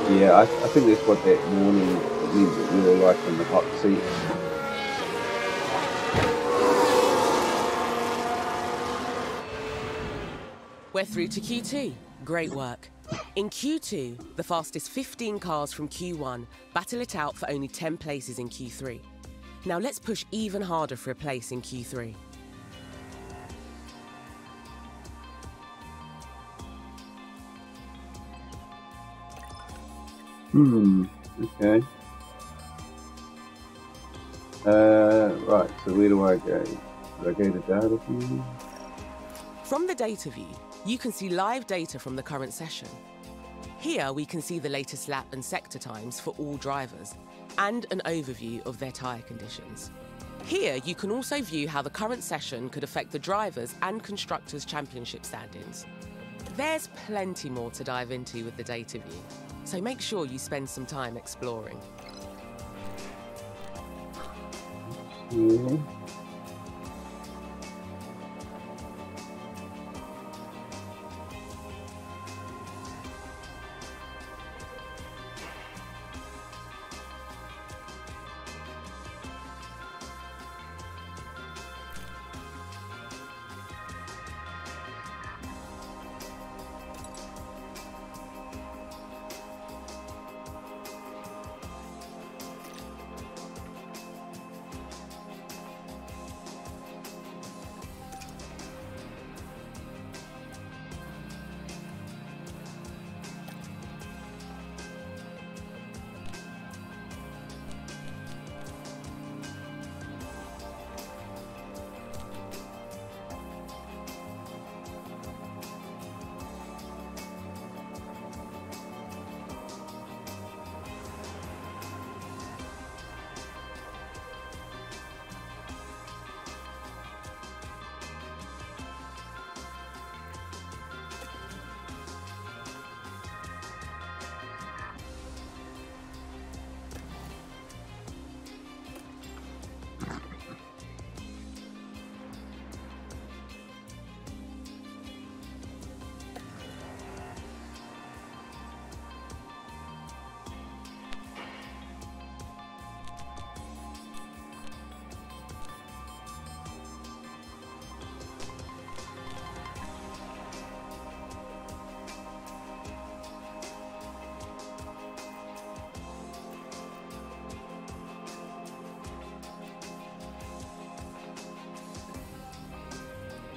S1: Yeah, I think that's what that warning means, that we were like in the hot seat.
S3: We're through to Q2. Great work. In Q2, the fastest 15 cars from Q1 battle it out for only 10 places in Q3. Now let's push even harder for a place in Q3.
S1: Okay. Right, so where do I go? Do I go to data view?
S3: From the data view, you can see live data from the current session. Here we can see the latest lap and sector times for all drivers, and an overview of their tyre conditions. Here you can also view how the current session could affect the drivers' and constructors' championship standings. There's plenty more to dive into with the data view, so make sure you spend some time exploring.
S1: Yeah.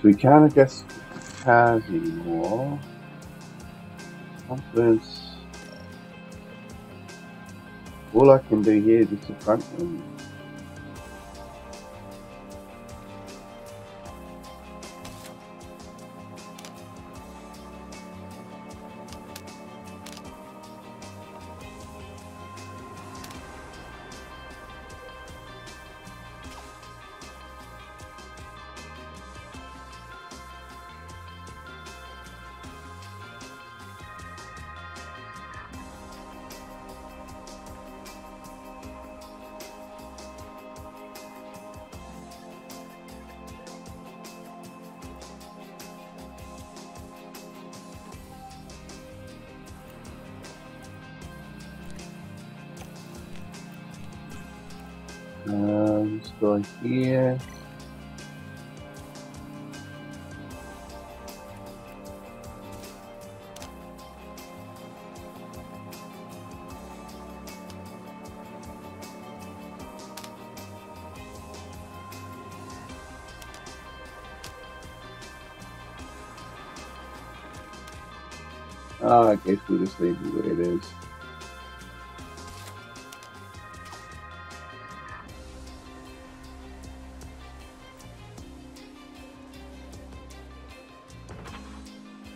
S1: So we can't adjust cars anymore. Confidence. All I can do here is just the front one. Let's go here. I guess we'll just leave it where it is.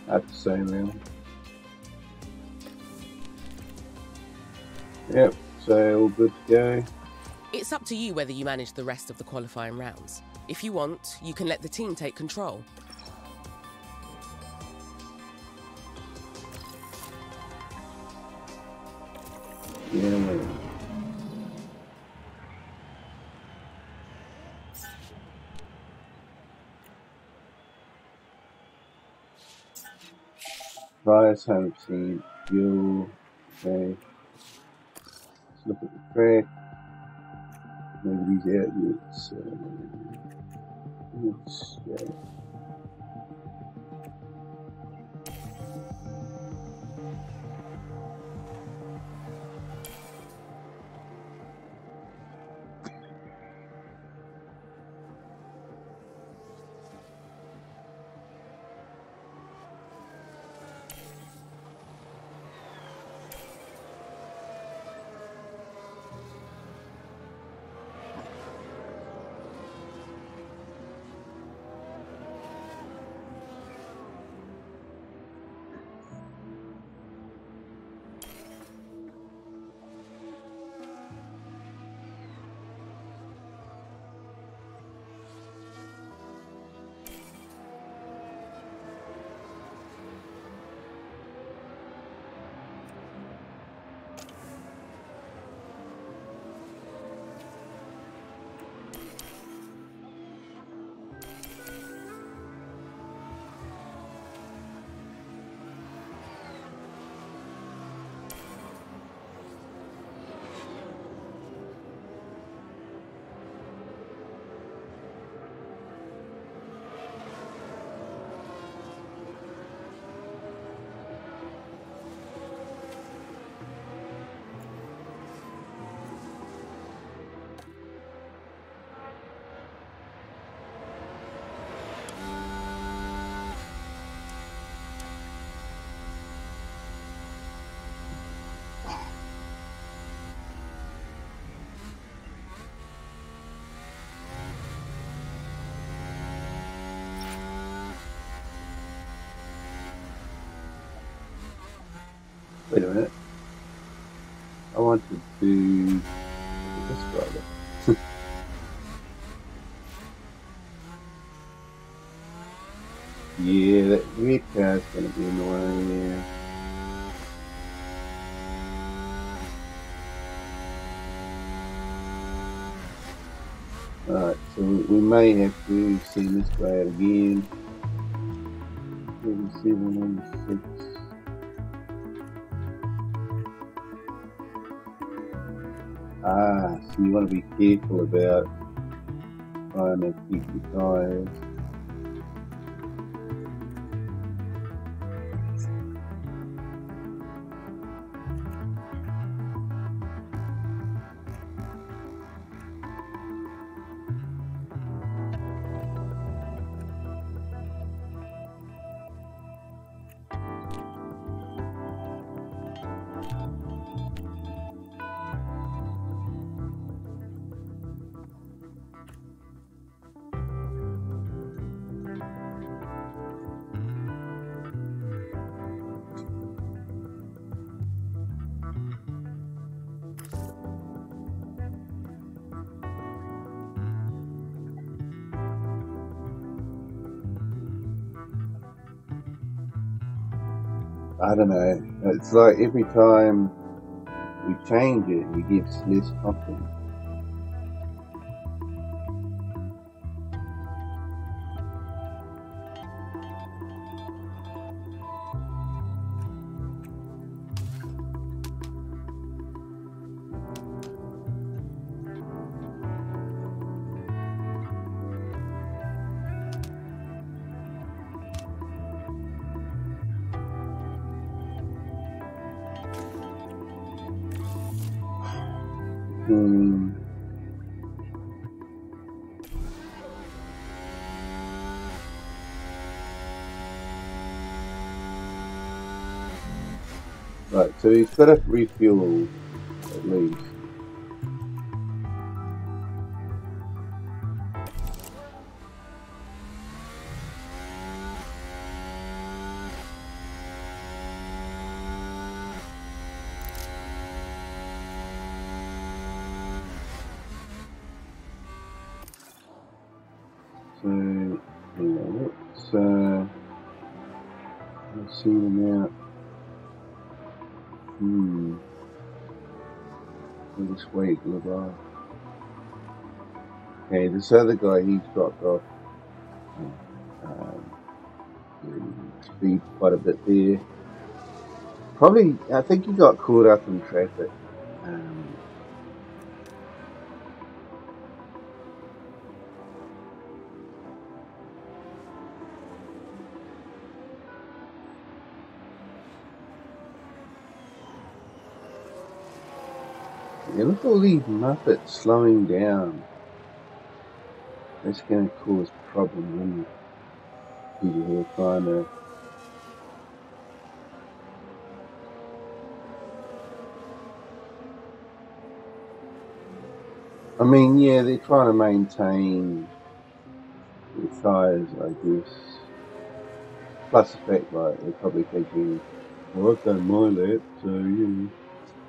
S1: That's the same round. Yep, so all good to go.
S3: It's up to you whether you manage the rest of the qualifying rounds. If you want, you can let the team take control.
S1: Yeah. Bias haven't seen fuel. Okay. Let's look at the track. Nobody's out yet, so let's go. Wait a minute. I wanted to look at this driver. Yeah, that red car's gonna be annoying, yeah. Alright, so we may have to send this guy out again. 37, 96. So you want to be careful about trying to keep your tires. I don't know. It's like every time we change it, we get less confidence. Right, so he's got to refuel at least. So, yeah, let's see them out. We'll just wait a little while. Okay, this other guy, he's dropped off speed quite a bit there. Probably, I think he got caught up in traffic. Yeah, look at all these Muppets slowing down. That's going to cause problems when people who are trying to. I mean, yeah, they're trying to maintain the size, I guess. Plus the fact, like, they're probably thinking, well, I've done my lap, so, you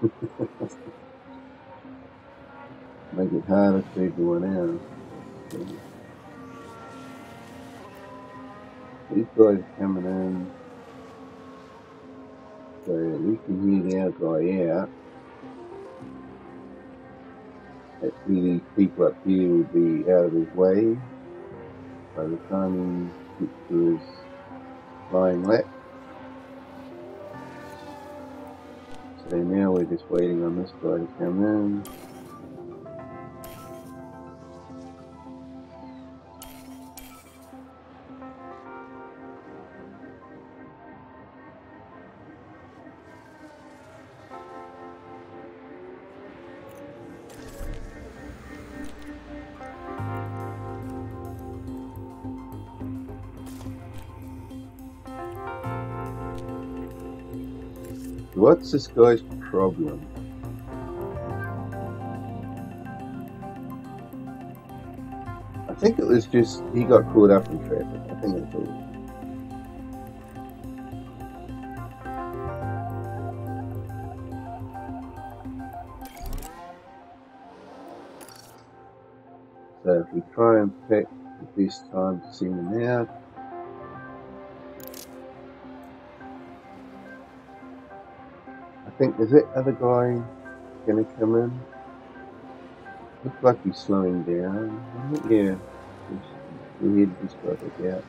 S1: know. Make it harder for everyone else. So, these guys are coming in. So we can hear our guy out. Hopefully these people up here will be out of his way by the time he gets to his flying lap. So now we're just waiting on this guy to come in. What's this guy's problem? I think it was just he got caught up in traffic. I think that's all. So if we try and pick the best time to send him out. I think, is that other guy going to come in? Looks like he's slowing down. Yeah, we need this guy to get out.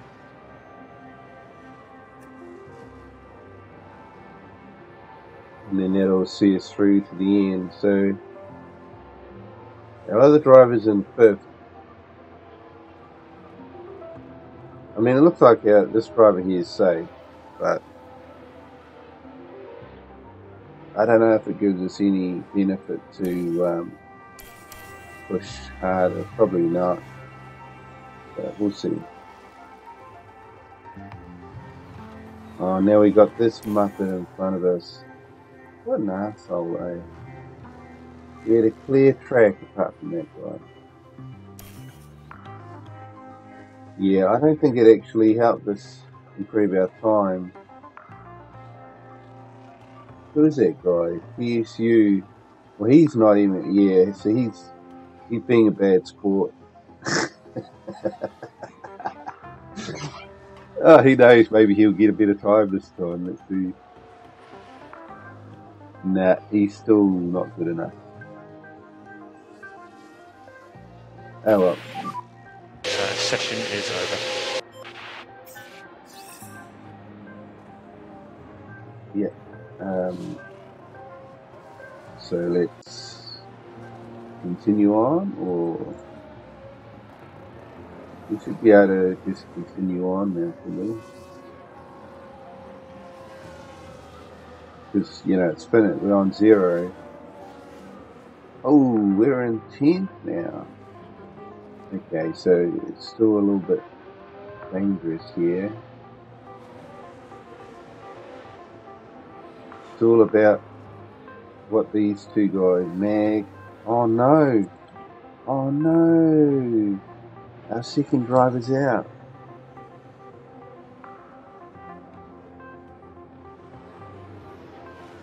S1: And then that'll see us through to the end. So our other driver's in 5th. I mean, it looks like this driver here is safe, but I don't know if it gives us any benefit to push harder. Probably not, but we'll see. Oh, now we got this Muppet in front of us. What an asshole, eh? We had a clear track apart from that guy. Yeah, I don't think it actually helped us improve our time. Who is that guy? PSU. Well, he's not even. Yeah, so he's being a bad sport. Oh, who knows? Maybe he'll get a bit of time this time. Let's see. Nah, he's still not good enough. Oh well.
S4: Session is over.
S1: Yeah. So let's continue on, or we should be able to just continue on now for me. Because, you know, it's spinning, we're on 0. Oh, we're in 10th now. Okay, so it's still a little bit dangerous here. It's all about what these two guys, Mag. Oh no! Oh no! Our second driver's out.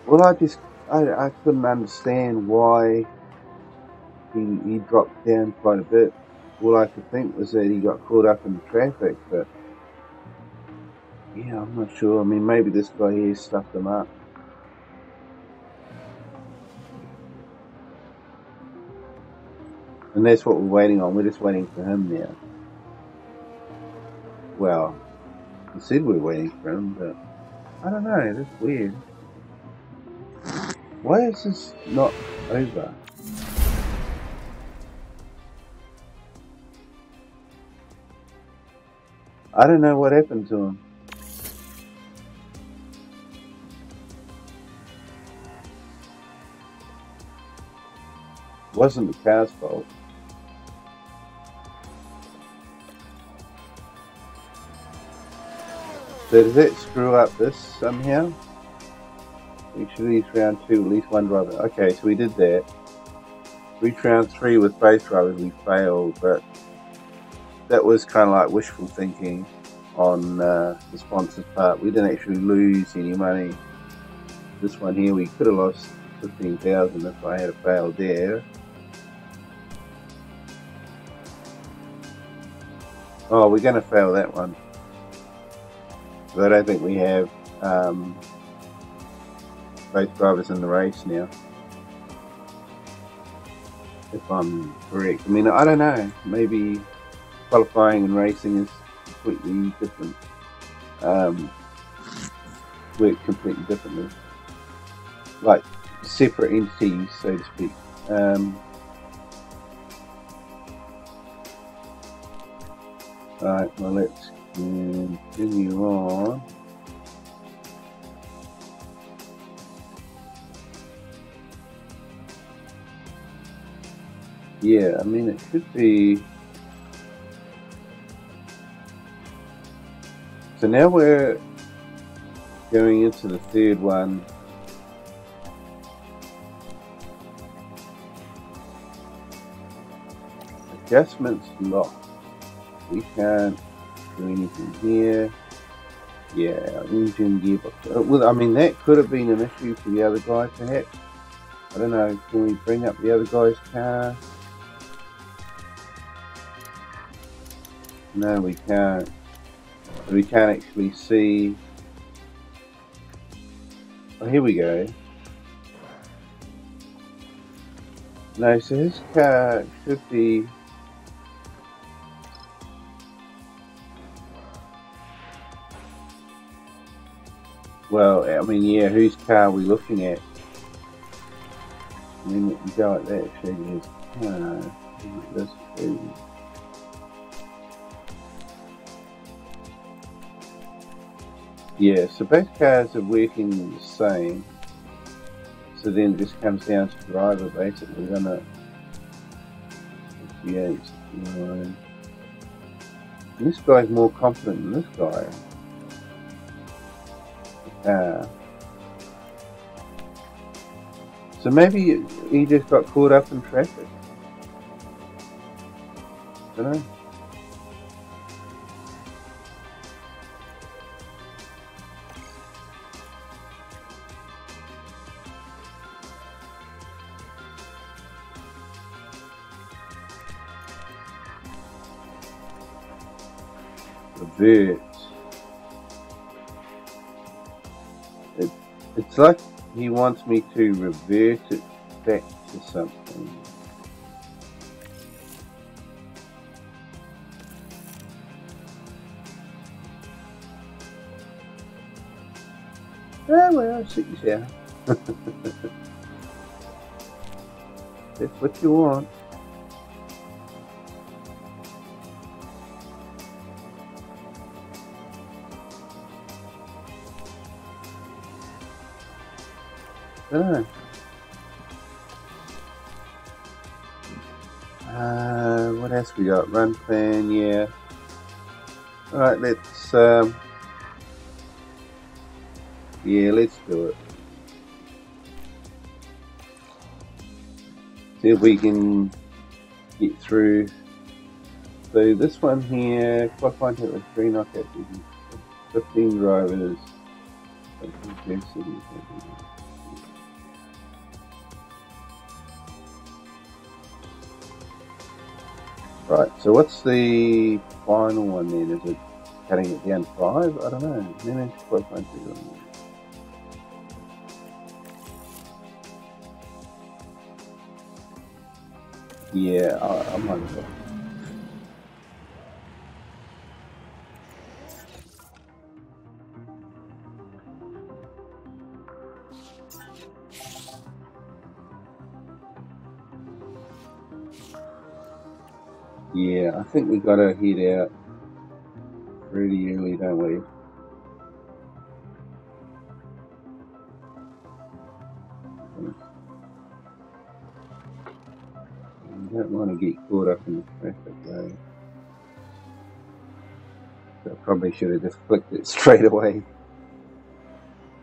S1: Well, I couldn't understand why he dropped down quite a bit. All I could think was that he got caught up in the traffic, but yeah, I'm not sure. I mean, maybe this guy here stuffed him up. And that's what we're waiting on. We're just waiting for him now. Well, we said we were waiting for him, but I don't know. That's weird. Why is this not over? I don't know what happened to him. It wasn't the car's fault. So does that screw up this somehow? Each of these round 2, at least one driver. Okay, so we did that. Reach round 3 with both drivers, we failed, but that was kind of like wishful thinking on the sponsor's part. We didn't actually lose any money. This one here, we could have lost 15,000 if I had failed there. Oh, we're going to fail that one. But I don't think we have both drivers in the race now, if I'm correct. I mean, I don't know. Maybe qualifying and racing is completely different. Work completely differently, like separate entities, so to speak. Alright, well, let's continue on. Yeah, I mean, it should be. So now we're going into the third one. Adjustments locked. We can't do anything here. Yeah, engine gearbox. Well, I mean, that could have been an issue for the other guy, perhaps. I don't know. Can we bring up the other guy's car? No, we can't. We can't actually see. Oh, here we go. No, so his car should be. Well, I mean, yeah, whose car are we looking at? I mean, you go like that, show you his car. This too. Yeah, so both cars are working the same. So then it just comes down to driver, basically, doesn't it? 58, 69. And this guy's more confident than this guy. So maybe he just got caught up in traffic. I don't know. Revert. It's like he wants me to revert it back to something. Oh well, suit yourself. That's what you want. What else we got? Run plan, yeah. Alright, let's yeah, let's do it. see if we can get through. So this one here, qualifying hit with 3 knockouts, 15 drivers. Right, so what's the final one then? Is it cutting it down to 5? I don't know. Manage qualifying hit. Yeah, I might as well. Yeah, I think we gotta head out pretty early, don't we? We don't want to get caught up in the traffic though. So I probably should have just flicked it straight away.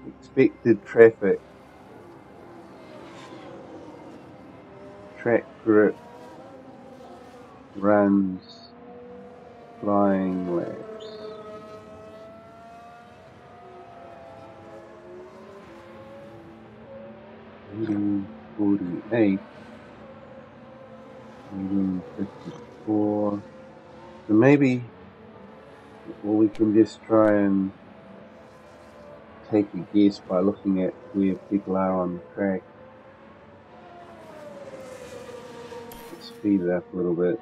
S1: Expected traffic. Track grip. Runs. Flying laps. Reading 48. Reading 54. So maybe we can just try and take a guess by looking at where people are on the track. Let's speed it up a little bit.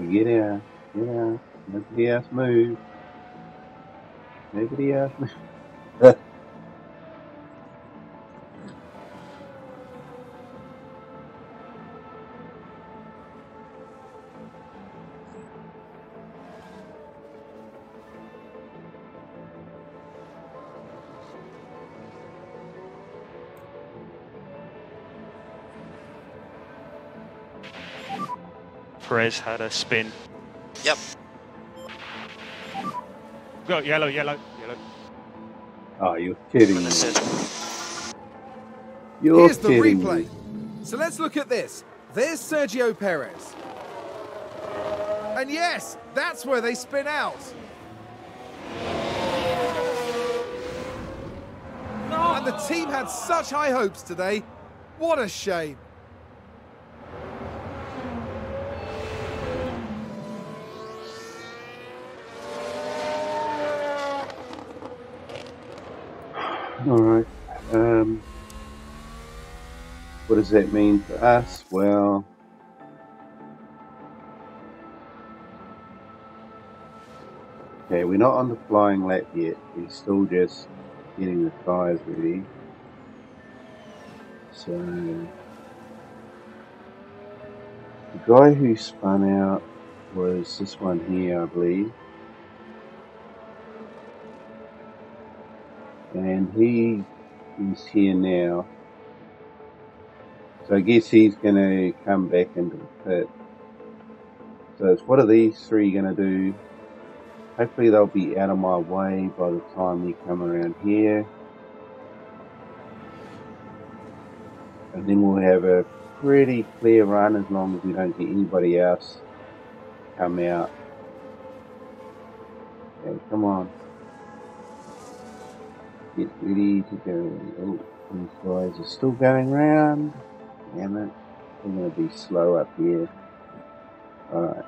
S1: Get out, nobody else move. Nobody else move.
S4: Perez had a spin.
S5: Yep.
S4: Go, yellow.
S1: Oh, you're kidding me.
S2: Here's the replay. So let's look at this. There's Sergio Perez. And yes, that's where they spin out. No. And the team had such high hopes today. What a shame.
S1: Alright, what does that mean for us? Well, okay, we're not on the flying lap yet, we're still just getting the tyres ready. So, the guy who spun out was this one here, I believe. And he is here now. So I guess he's going to come back into the pit. So it's what are these three going to do? Hopefully they'll be out of my way by the time we come around here. And then we'll have a pretty clear run as long as we don't get anybody else come out. Okay, come on. Get ready to go. Oh, these guys are still going round. Damn it. They're going to be slow up here. Alright.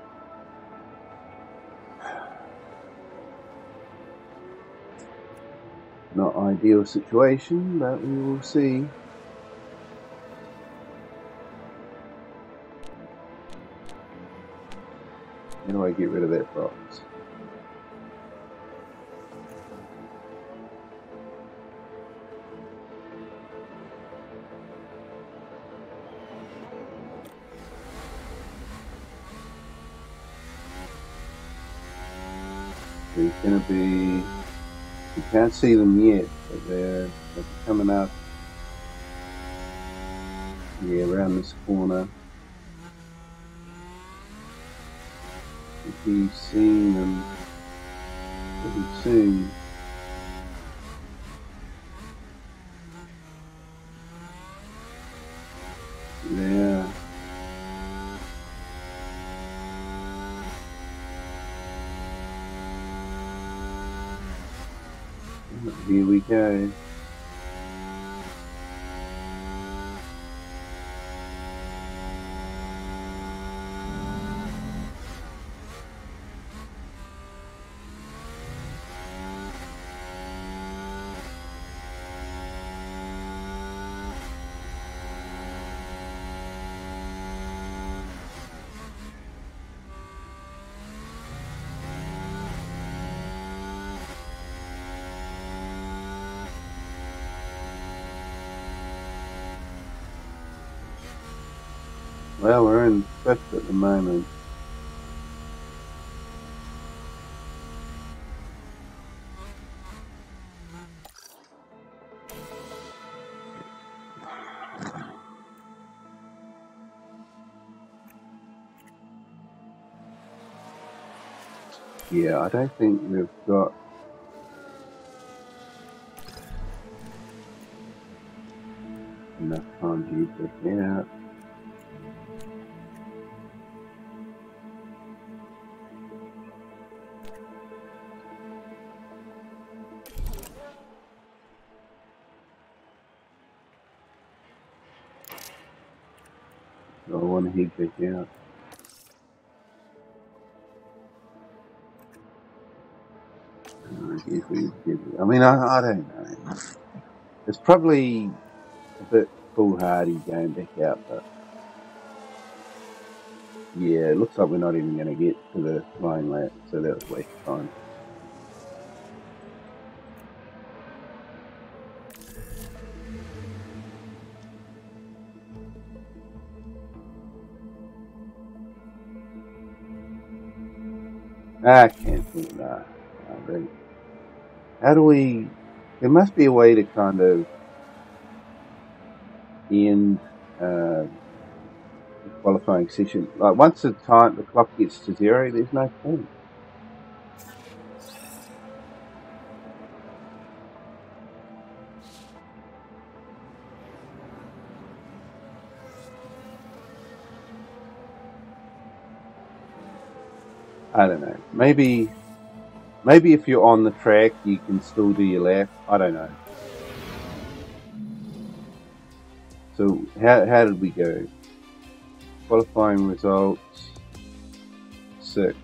S1: Not ideal situation, but we will see. How do I get rid of that box? There's going to be, you can't see them yet, but they're coming up, yeah, around this corner. You'll be seeing them pretty soon. There. Here we go. Well, we're in fifth at the moment. Yeah, I don't think we've got enough time to use this out. I want to heat back out. I mean, I don't know. It's probably a bit foolhardy going back out, but yeah, it looks like we're not even going to get to the flying lap, so that was waste of time. I can't think that. How do we? There must be a way to kind of end the qualifying session. Like once the clock gets to 0, there's no point. I don't know. Maybe if you're on the track, you can still do your lap. I don't know. So how did we go? Qualifying results 6.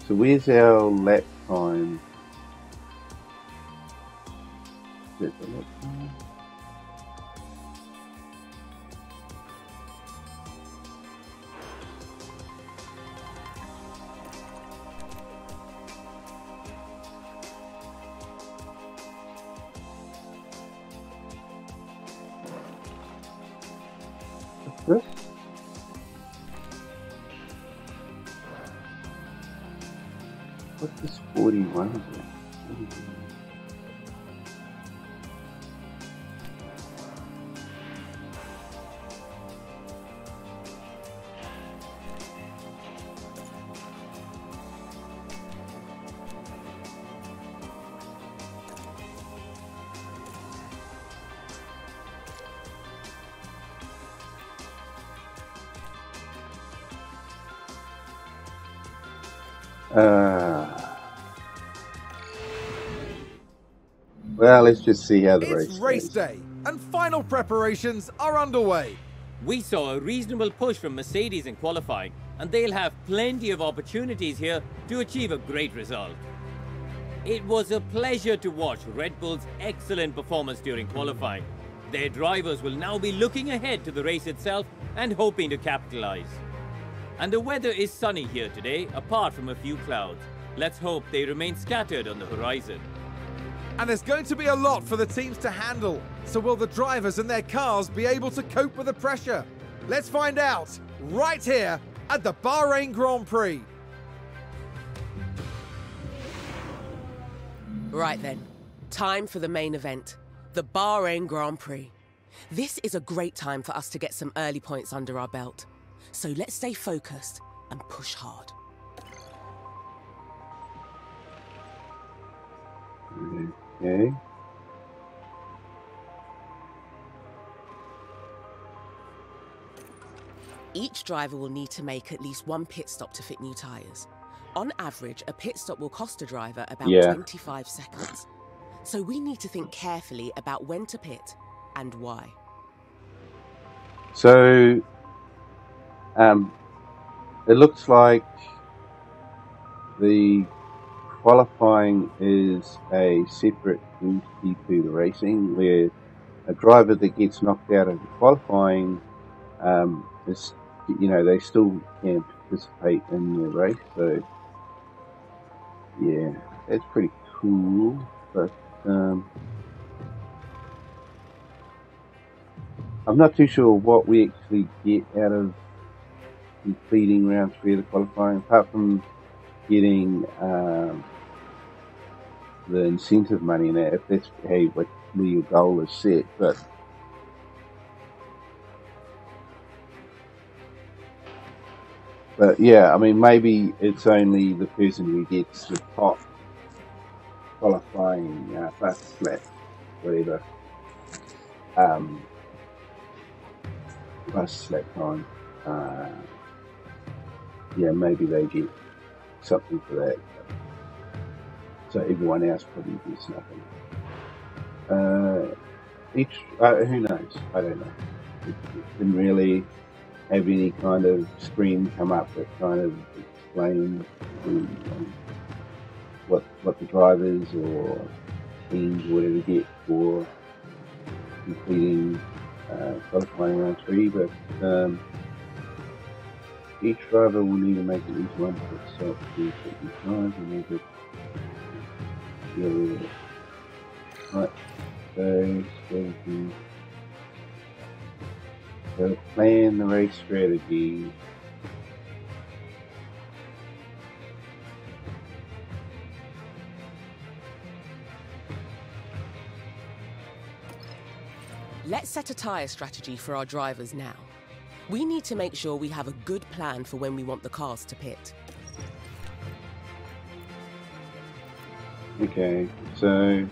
S1: So where's our lap time? Is that the lap time? This? What's this 41? Well, let's just see how the race goes.
S2: It's race day, and final preparations are underway.
S5: We saw a reasonable push from Mercedes in qualifying, and they'll have plenty of opportunities here to achieve a great result. It was a pleasure to watch Red Bull's excellent performance during qualifying. Their drivers will now be looking ahead to the race itself and hoping to capitalize. And the weather is sunny here today, apart from a few clouds. Let's hope they remain scattered on the horizon.
S2: And there's going to be a lot for the teams to handle. So will the drivers and their cars be able to cope with the pressure? Let's find out right here at the Bahrain Grand Prix.
S3: Right then, time for the main event, the Bahrain Grand Prix. This is a great time for us to get some early points under our belt. So let's stay focused and push hard.
S1: Okay.
S3: Each driver will need to make at least one pit stop to fit new tyres. On average, a pit stop will cost a driver about 25 seconds. So we need to think carefully about when to pit and why.
S1: So, it looks like the qualifying is a separate entity to the racing, where a driver that gets knocked out of the qualifying is, you know, they still can participate in the race. So, yeah, that's pretty cool. But I'm not too sure what we actually get out of completing round 3 of the qualifying, apart from getting the incentive money in that, if that's where your goal is set. But yeah, I mean, maybe it's only the person who gets the top qualifying fast lap, whatever, fast lap time. Yeah, maybe they get something for that. So everyone else probably gets nothing. Who knows? I don't know. It didn't really have any kind of screen come up that kind of explains what the drivers or teams or whatever get for completing qualifying round 3, but each driver will need to make at least one pit stop to certain times and make it. Right, so plan the race strategy.
S3: Let's set a tyre strategy for our drivers now. We need to make sure we have a good plan for when we want the cars to pit.
S1: Okay, so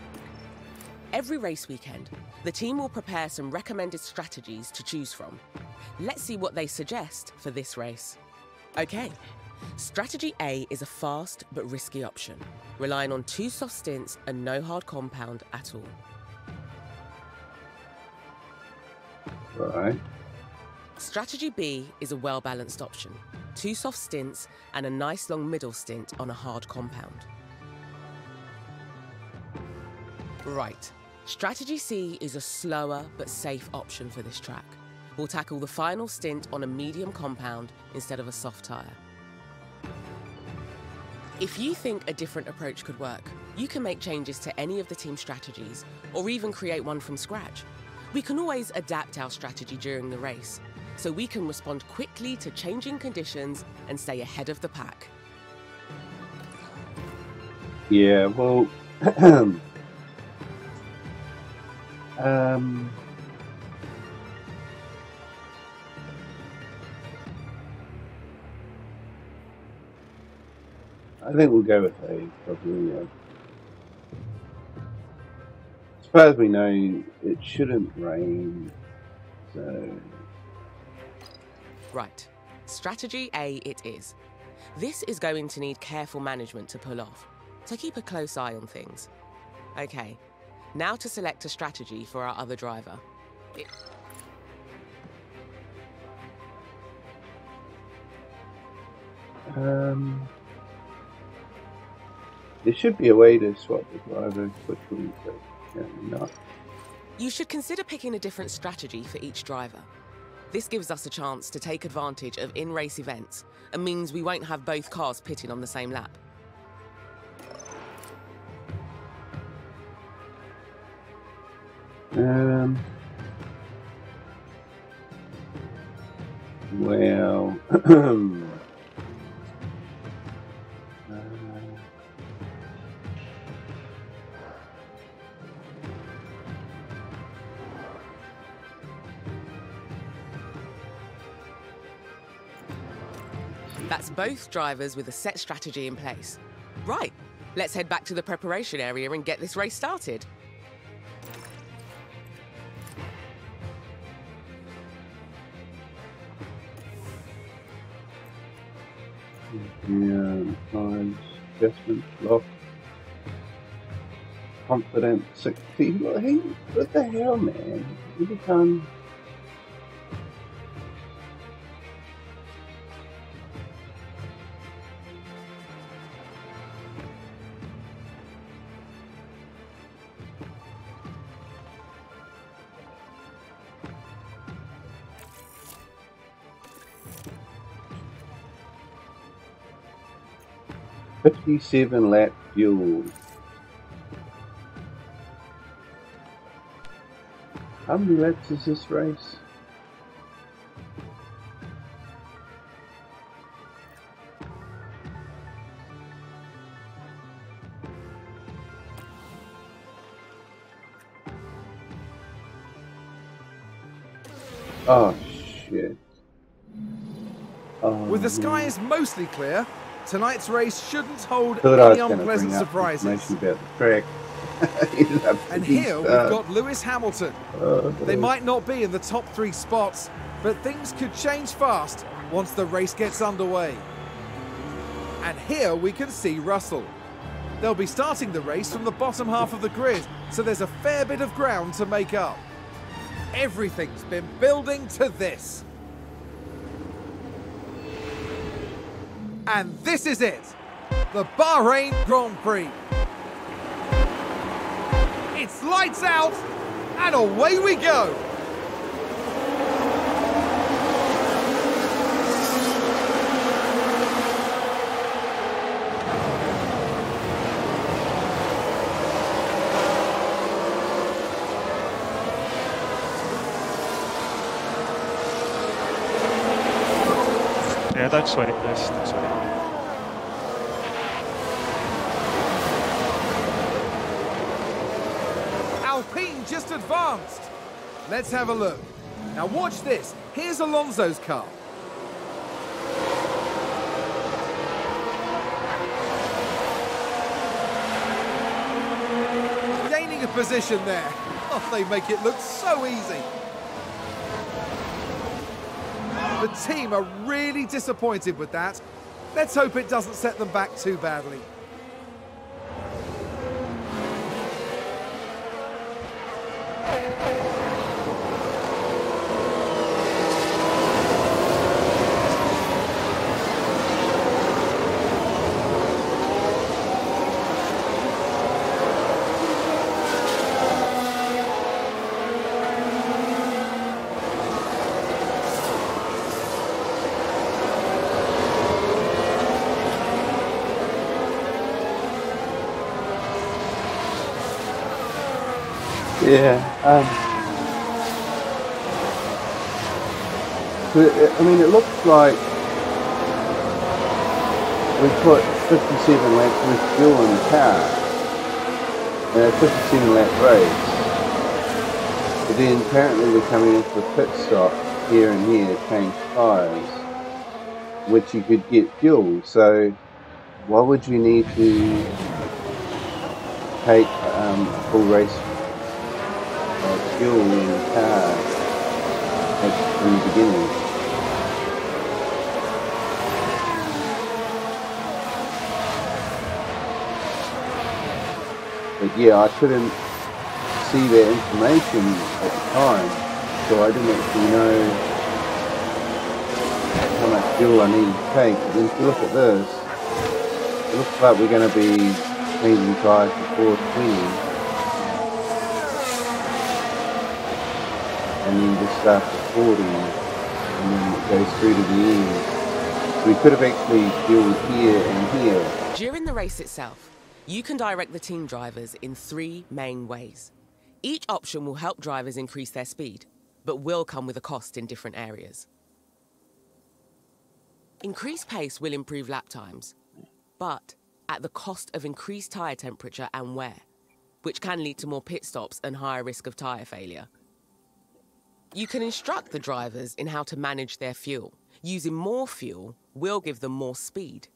S3: every race weekend, the team will prepare some recommended strategies to choose from. Let's see what they suggest for this race. Okay, strategy A is a fast but risky option, relying on 2 soft stints and no hard compound at all.
S1: right.
S3: Strategy B is a well-balanced option. 2 soft stints and a nice long middle stint on a hard compound. Right. Strategy C is a slower but safe option for this track. We'll tackle the final stint on a medium compound instead of a soft tyre. If you think a different approach could work, you can make changes to any of the team strategies or even create one from scratch. We can always adapt our strategy during the race, so we can respond quickly to changing conditions and stay ahead of the pack.
S1: Yeah, well, I think we'll go with A, probably. As far as we know, it shouldn't rain, so...
S3: Right. Strategy A it is. This is going to need careful management to pull off, so keep a close eye on things. Okay, now to select a strategy for our other driver.
S1: There should be a way to swap the driver quickly, but apparently not.
S3: You should consider picking a different strategy for each driver. This gives us a chance to take advantage of in-race events and means we won't have both cars pitting on the same lap.
S1: Well,
S3: That's both drivers with a set strategy in place. Right, let's head back to the preparation area and get this race started.
S1: yeah, times, adjustment, lock, confident, 60. What the hell, man? Every time. $57 lap fuel. How many laps is this race? Oh shit.
S2: With the skies mostly clear, tonight's race shouldn't hold
S1: Thought I was
S2: any
S1: gonna
S2: unpleasant
S1: bring up
S2: surprises.
S1: information about the track. Ended up
S2: And
S1: pretty
S2: here we've
S1: sad.
S2: got Lewis Hamilton. They might not be in the top 3 spots, but things could change fast once the race gets underway. And here we can see Russell. They'll be starting the race from the bottom half of the grid, so there's a fair bit of ground to make up. Everything's been building to this. And this is it, the Bahrain Grand Prix. It's lights out, and away we go.
S4: Yeah, don't sweat it, Liz. Don't sweat it.
S2: Alpine just advanced. Let's have a look. Now watch this. Here's Alonso's car. Gaining a position there. Oh, they make it look so easy. The team are really disappointed with that. Let's hope it doesn't set them back too badly.
S1: Yeah. I mean, it looks like we put 57 laps with fuel in the car. 57 lap race. But then apparently we're coming in for a pit stop here and here to change tyres, which you could get fuel. So why would you need to take a full race fuel in the car from the beginning? But yeah, I couldn't see that information at the time, so I didn't actually know how much fuel I needed to take. But then if you look at this, it looks like we're going to be changing tyres to 420. and then just start at 40, and then it goes through to the end. So we could have actually fueled here and here.
S3: During the race itself, you can direct the team drivers in 3 main ways. Each option will help drivers increase their speed, but will come with a cost in different areas. Increased pace will improve lap times, but at the cost of increased tyre temperature and wear, which can lead to more pit stops and higher risk of tyre failure. You can instruct the drivers in how to manage their fuel. Using more fuel will give them more speed,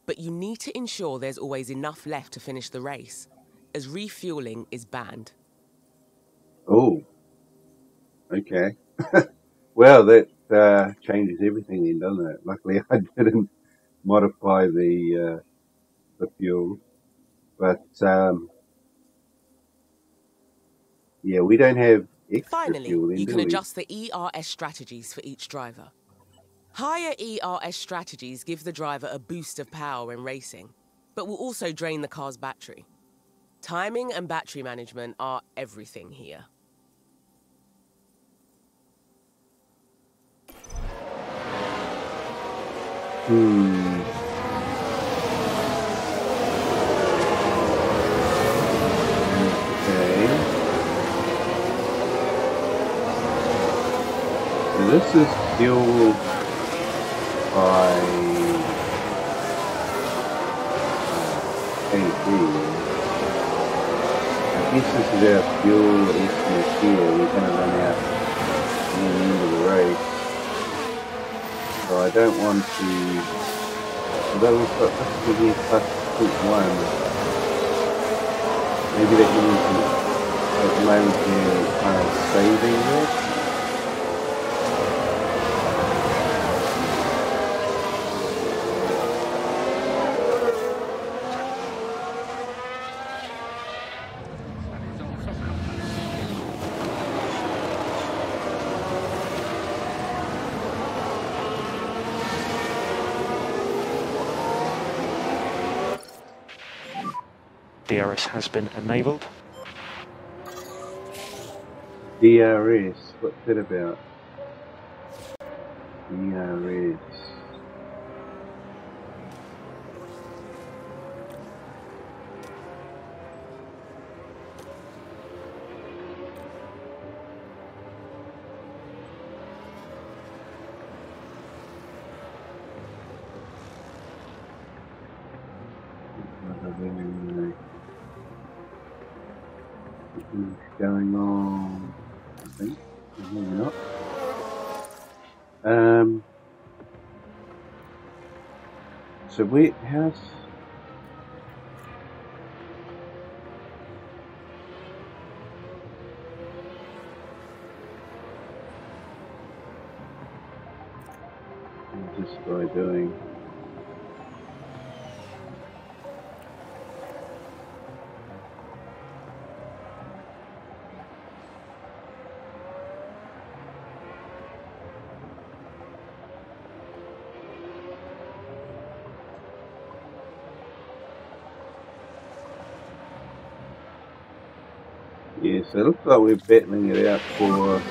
S3: but you need to ensure there's always enough left to finish the race, as refueling is banned.
S1: Oh, okay. Well, that changes everything then, doesn't it? Luckily, I didn't modify the fuel, but yeah, we don't have extra
S3: Finally,
S1: fuel then,
S3: you
S1: do
S3: can
S1: we?
S3: adjust the ERS strategies for each driver. Higher ERS strategies give the driver a boost of power when racing, but will also drain the car's battery. Timing and battery management are everything here.
S1: Okay. So this is fueled by KP. I guess this is our fuel estimate here. We're going to run out near the end of the race. So I don't want to, although we've got this here plus 0.1, maybe that means that at the moment we're kind of saving it.
S4: DRS has been enabled.
S1: DRS, what's that about? DRS. Going on, I think, maybe not. So how's this guy doing? Yes, it looks like we're battling it out for...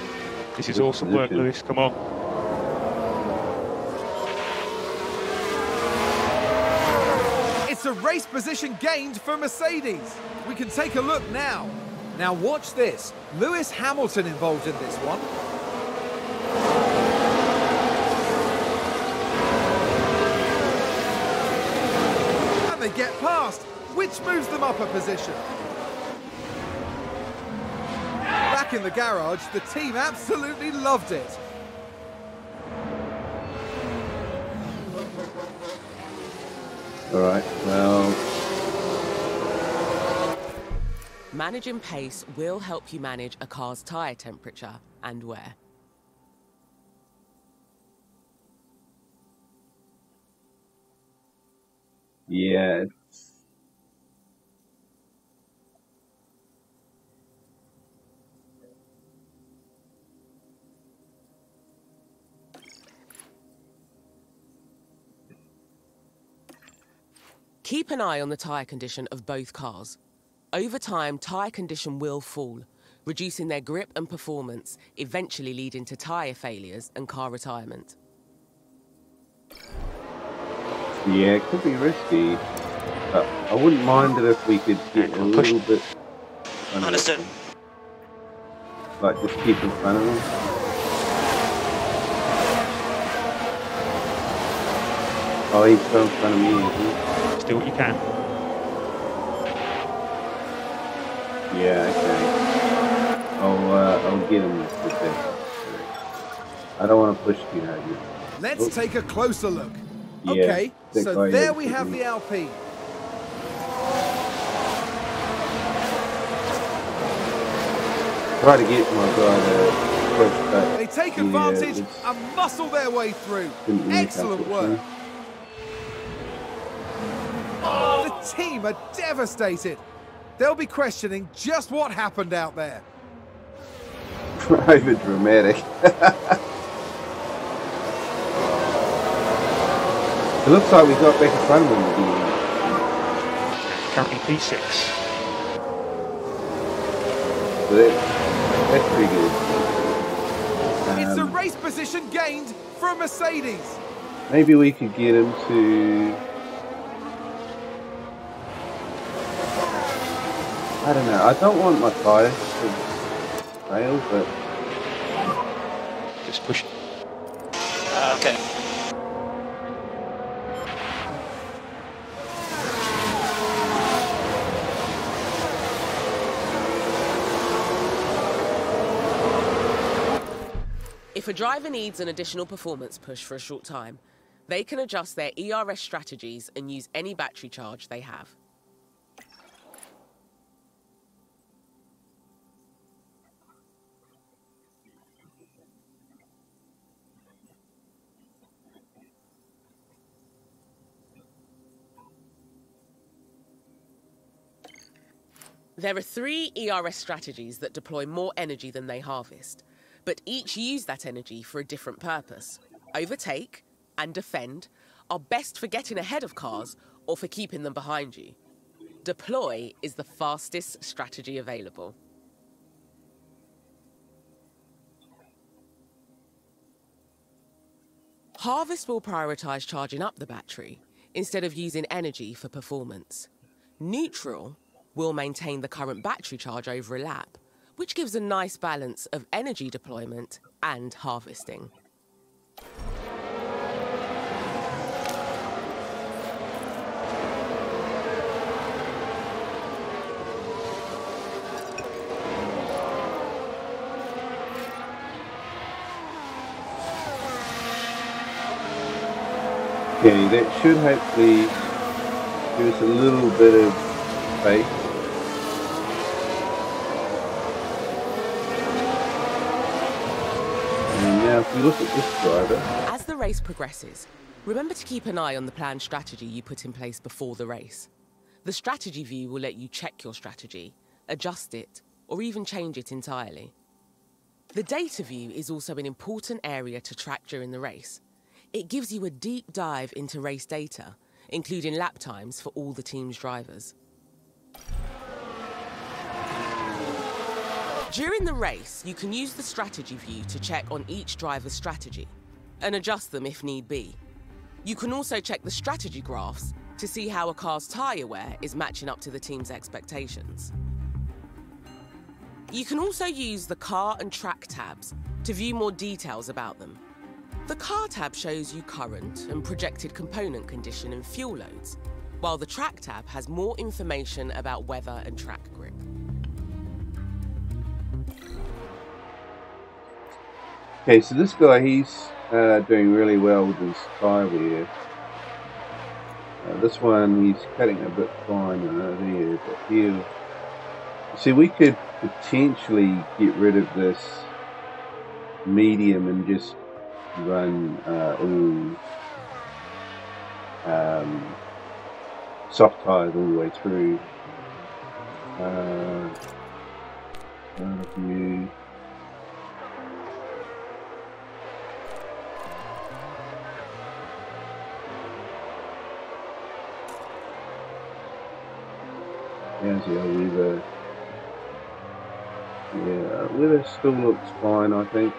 S4: This is awesome work, Lewis. Come on.
S2: It's a race position gained for Mercedes. We can take a look now. Now watch this. Lewis Hamilton involved in this one. And they get past, which moves them up a position. Back in the garage, the team absolutely loved it.
S1: All right, well...
S3: Managing pace will help you manage a car's tyre temperature and wear.
S1: Yeah,
S3: Keep an eye on the tyre condition of both cars. Over time, tyre condition will fall, reducing their grip and performance, eventually leading to tyre failures and car retirement.
S1: Yeah, it could be risky, but I wouldn't mind it if we could get a little bit...
S6: Understood.
S1: Like, just keep in front of them. Oh, he's still in front of me, isn't he?
S4: Just do what you can.
S1: Yeah, okay. I'll get him with that. I don't want to push too hard yet.
S2: Let's take a closer look.
S1: Yeah,
S2: Okay,
S1: that
S2: so
S1: guy
S2: there
S1: had
S2: we
S1: to
S2: have
S1: be-
S2: the Alpine.
S1: Try to get my guy to push, but
S2: They take
S1: yeah,
S2: advantage
S1: it's-
S2: and muscle their way through.
S1: didn't really
S2: Excellent
S1: help,
S2: work.
S1: huh?
S2: The team are devastated. They'll be questioning just what happened out there.
S1: Over dramatic. It looks like we got back in front of them again.
S4: Currently P6.
S1: So that's pretty good.
S2: It's a race position gained for a Mercedes.
S1: Maybe we could get him to... I don't know. I don't want my tyre to fail, but...
S4: Just push.
S6: Okay.
S3: If a driver needs an additional performance push for a short time, they can adjust their ERS strategies and use any battery charge they have. There are 3 ERS strategies that deploy more energy than they harvest, but each use that energy for a different purpose. Overtake and defend are best for getting ahead of cars or for keeping them behind you. Deploy is the fastest strategy available. Harvest will prioritise charging up the battery instead of using energy for performance. Neutral will maintain the current battery charge over a lap, which gives a nice balance of energy deployment and harvesting.
S1: Okay, that should hopefully give us a little bit of space. And now if we look at this driver,
S3: As the race progresses, remember to keep an eye on the planned strategy you put in place before the race. The strategy view will let you check your strategy, adjust it, or even change it entirely. The data view is also an important area to track during the race. It gives you a deep dive into race data, including lap times for all the team's drivers. During the race, you can use the strategy view to check on each driver's strategy and adjust them if need be. You can also check the strategy graphs to see how a car's tyre wear is matching up to the team's expectations. You can also use the car and track tabs to view more details about them. The car tab shows you current and projected component condition and fuel loads, while the track tab has more information about weather and track grip.
S1: okay, so this guy, he's doing really well with his tyre wear. This one, he's cutting a bit finer there, but here, see, we could potentially get rid of this medium and just run all soft tyres all the way through. View. There's the Oliva. Yeah, weather still looks fine, I think.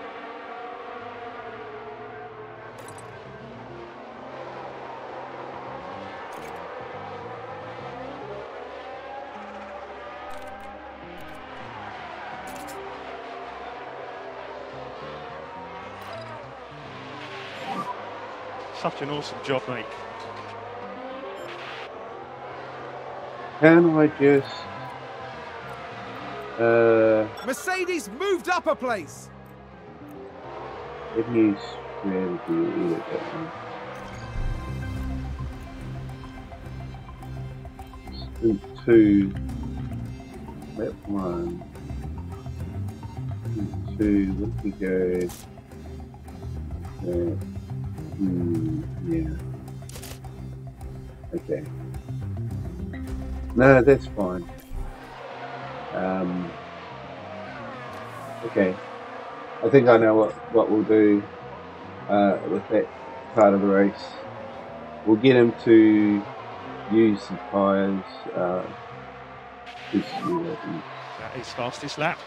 S4: Such an awesome job, mate.
S1: Can I just...
S2: Mercedes moved up a place.
S1: If you strategy will look at one. Sprint 2. Lap 1. Sprint 2. Let me go. Yeah. Okay. No, that's fine. Okay. I think I know what we'll do with that part of the race. We'll get him to use the tyres.
S4: That is fastest lap.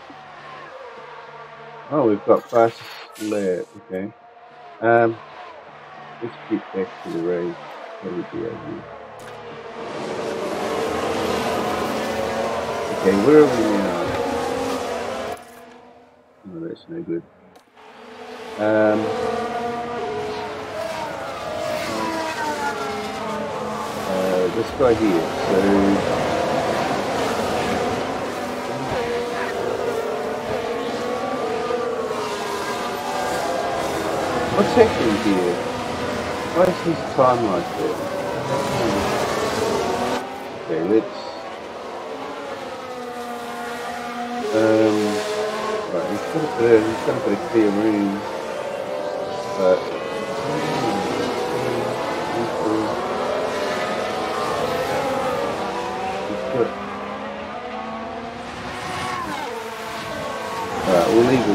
S1: Oh, we've got fastest lap. Okay. Let's get back to the race. What would be over here? Okay, where are we now? Oh, that's no good. This guy here. So. What's happening here? Why is his time like that? Okay, let's... right, he's got a bit of clear room, but... Alright, we'll leave him.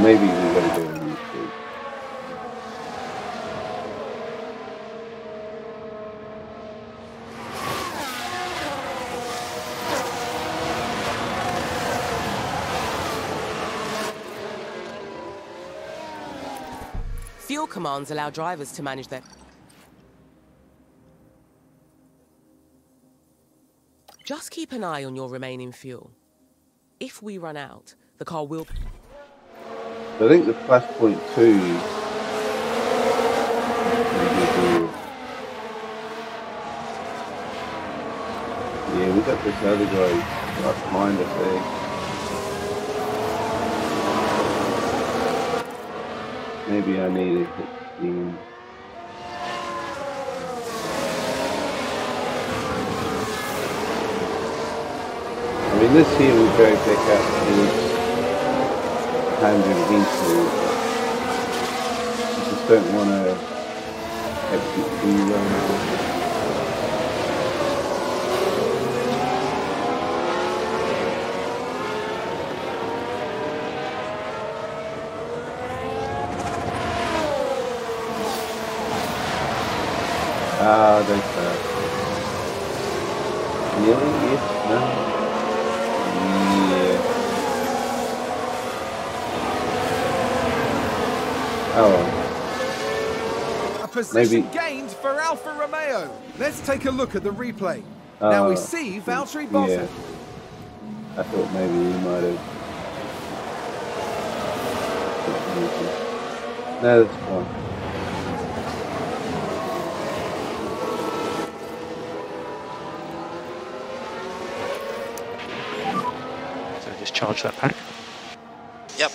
S1: Maybe we gotta go on YouTube.
S3: Fuel commands allow drivers to manage their... Just keep an eye on your remaining fuel. If we run out, the car will...
S1: I think the plus point 2 yeah, we got this other guy right behind us there. Maybe I need to hit him. I mean, this here will go back up towards 100 eventually. I just don't want to have it too low. Ah, that's bad. Really? Yes? No? Yeah. Oh.
S2: A position gained for Alfa Romeo. Let's take a look at the replay. Now we see Valtteri Bottas.
S1: Yeah. I thought maybe he might have. No, that's fine.
S4: So just charge that pack.
S6: Yep.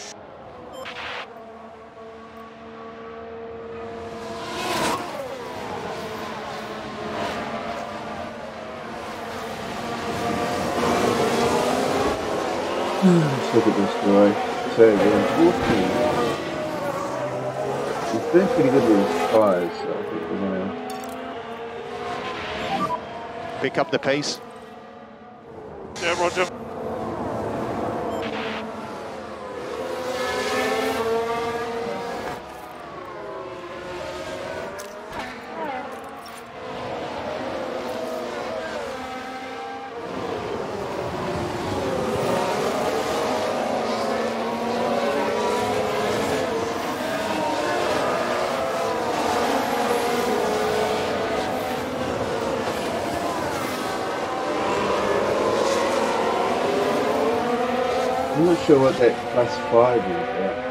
S1: Let's look at this guy. So unfortunately, he's doing pretty good with his tyres, so I think we're gonna
S7: pick up the pace.
S4: Yeah, Roger.
S1: I'm not sure what that class 5 is yet.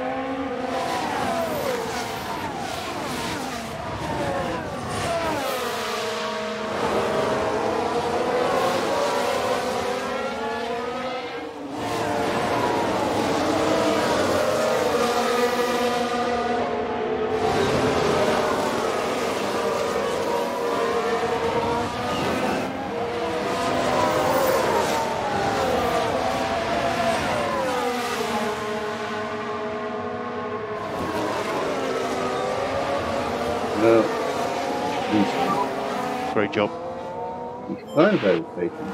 S1: Well,
S7: Great job.
S1: he's kind of overtaken.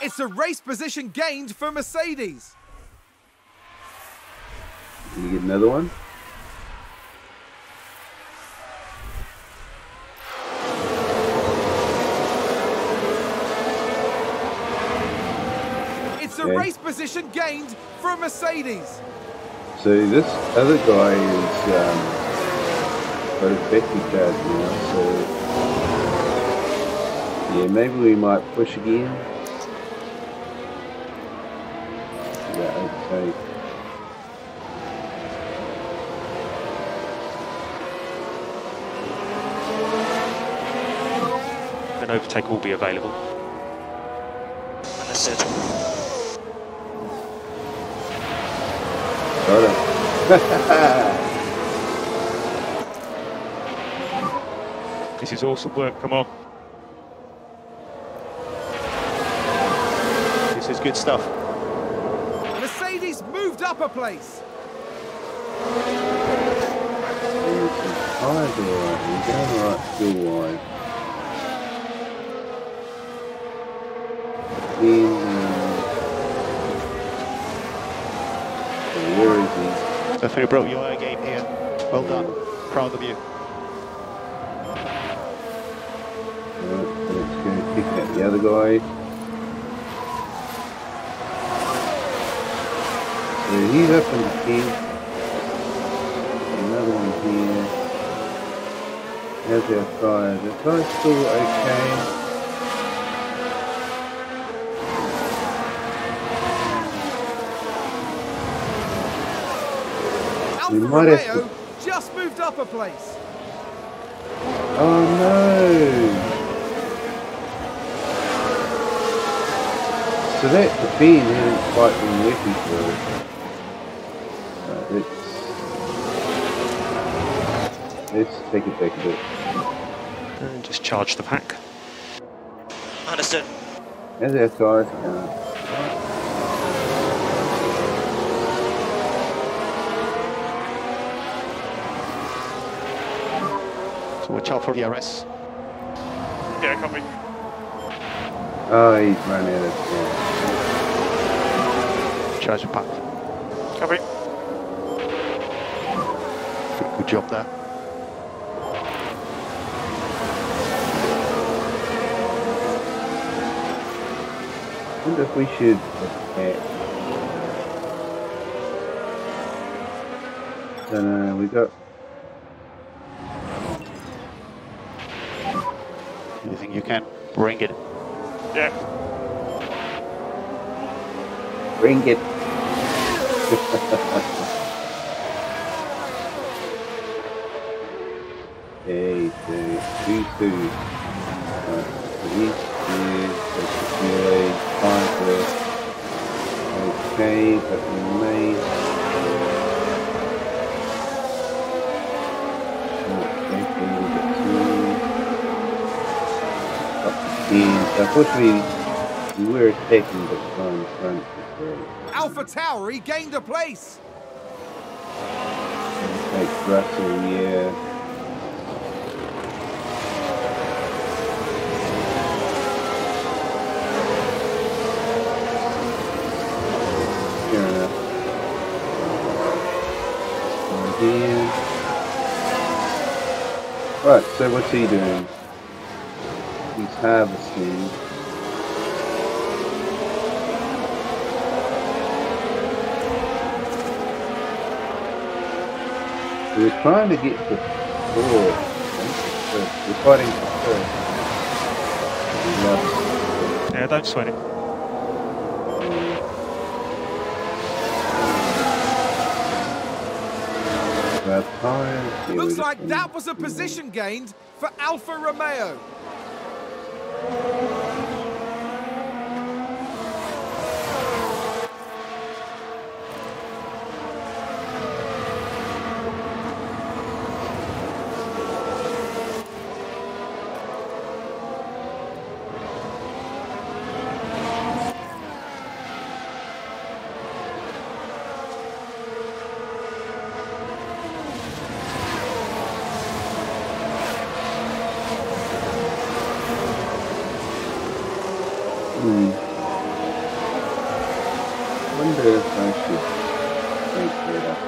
S2: It's a race position gained for Mercedes.
S1: Can you get another one?
S2: It's a
S1: Okay.
S2: race position gained for Mercedes.
S1: So this other guy is got a Becky card now, so yeah, maybe we might push again. Yeah, okay.
S4: An overtake will be available.
S6: Understood.
S1: Got it.
S4: This is awesome work, come on.
S7: This is good stuff.
S2: Mercedes moved up a place.
S1: Alright, we're going right still wide. Where is he?
S7: So you broke your game here. Well done. Proud of you.
S1: Let's go pick up the other guy. So he's up in the team. Another one here. There's our tires. The tires still okay. We
S2: Alfa
S1: might have
S2: Romeo just moved up a place.
S1: Oh no! So that the bean isn't quite been waiting for it. Let's take it back a bit.
S4: And just charge the pack.
S6: Understood.
S1: There's our tires going.
S7: So watch out for the DRS.
S4: Yeah, copy.
S1: Oh, he's run out of gas.
S7: Charge the pack.
S4: Copy.
S7: Good job there.
S1: I wonder if we should attack. Don't know, we got.
S7: Anything you can, bring it.
S4: Yeah.
S1: Bring it. Okay, so 2-2. These two, okay, but we may. Unfortunately, we were taking the front.
S2: Alpha Tauri gained a place.
S1: Like Russell, yeah. Fair enough. Again. Right, so what's he doing? He's harvesting. We're trying to get to fourth. We're fighting for first.
S4: Yeah, don't sweat it.
S2: Looks like that was a position gained for Alfa Romeo.
S1: Wonder if I should make that up.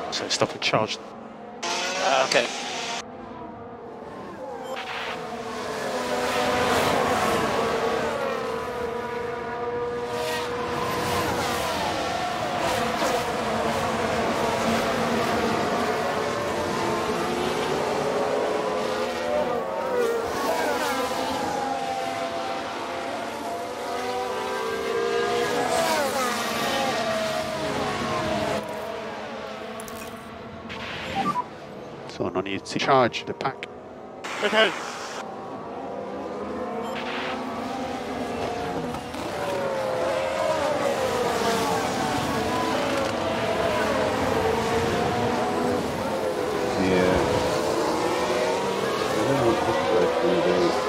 S4: So stop and charge.
S6: Okay.
S7: So I need to charge the pack.
S6: Okay.
S1: Yeah. I don't know what this guy's going to do.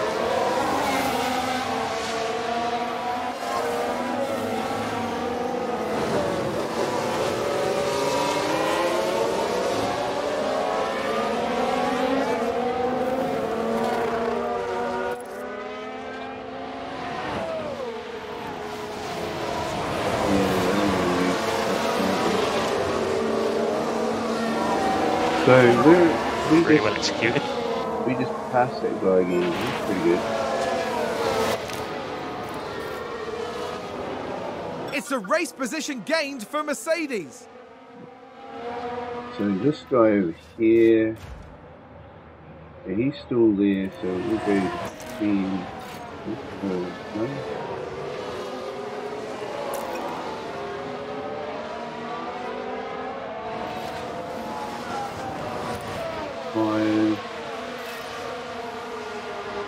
S1: So we
S4: Really
S1: just,
S4: well executed.
S1: we just passed that guy again. He's pretty good.
S2: It's a race position gained for Mercedes.
S1: So this guy over here, yeah, he's still there. So we'll go team. No? Fine.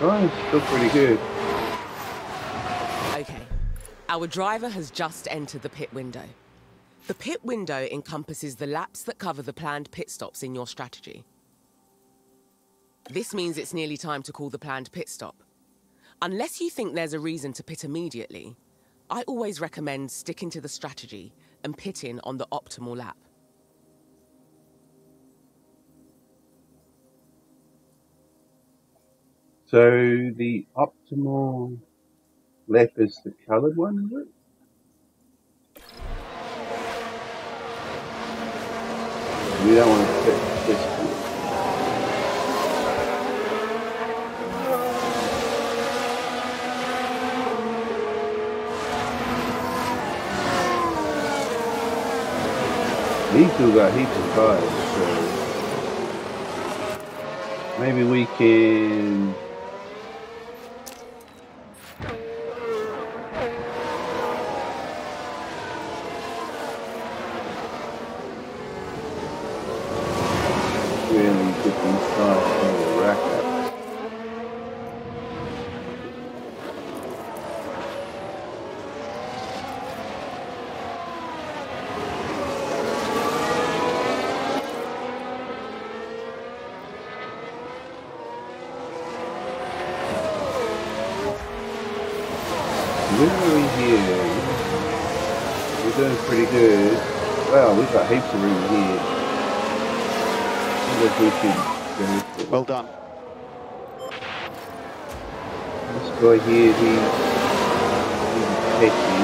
S1: Oh, it's still pretty good.
S3: Okay, our driver has just entered the pit window. The pit window encompasses the laps that cover the planned pit stops in your strategy. This means it's nearly time to call the planned pit stop. Unless you think there's a reason to pit immediately, I always recommend sticking to the strategy and pitting on the optimal lap.
S1: So the optimal lap is the coloured one, is it? We don't want to fit this one. He's still got heaps of tires, so maybe we can really get these tires from the rack up. Where are we here? We're doing pretty good. Well, we've got heaps of room here. I think we should go for
S7: Well done.
S1: this guy here. He's petty.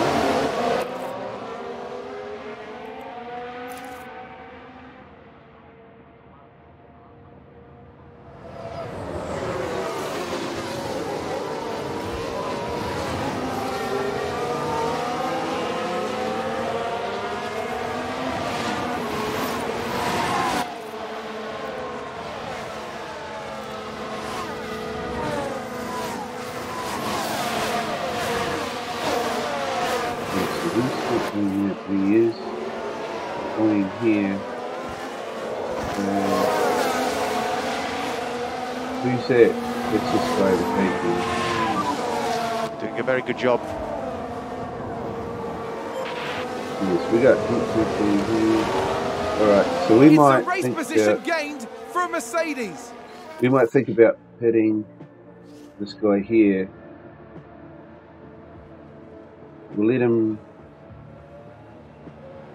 S1: He is going here. Who's that? It's this guy the
S7: Doing a very good job.
S1: Yes, we got people here. Alright, so we
S2: It's
S1: might
S2: a race
S1: think
S2: position gained for Mercedes.
S1: we might think about pitting this guy here. We'll let him.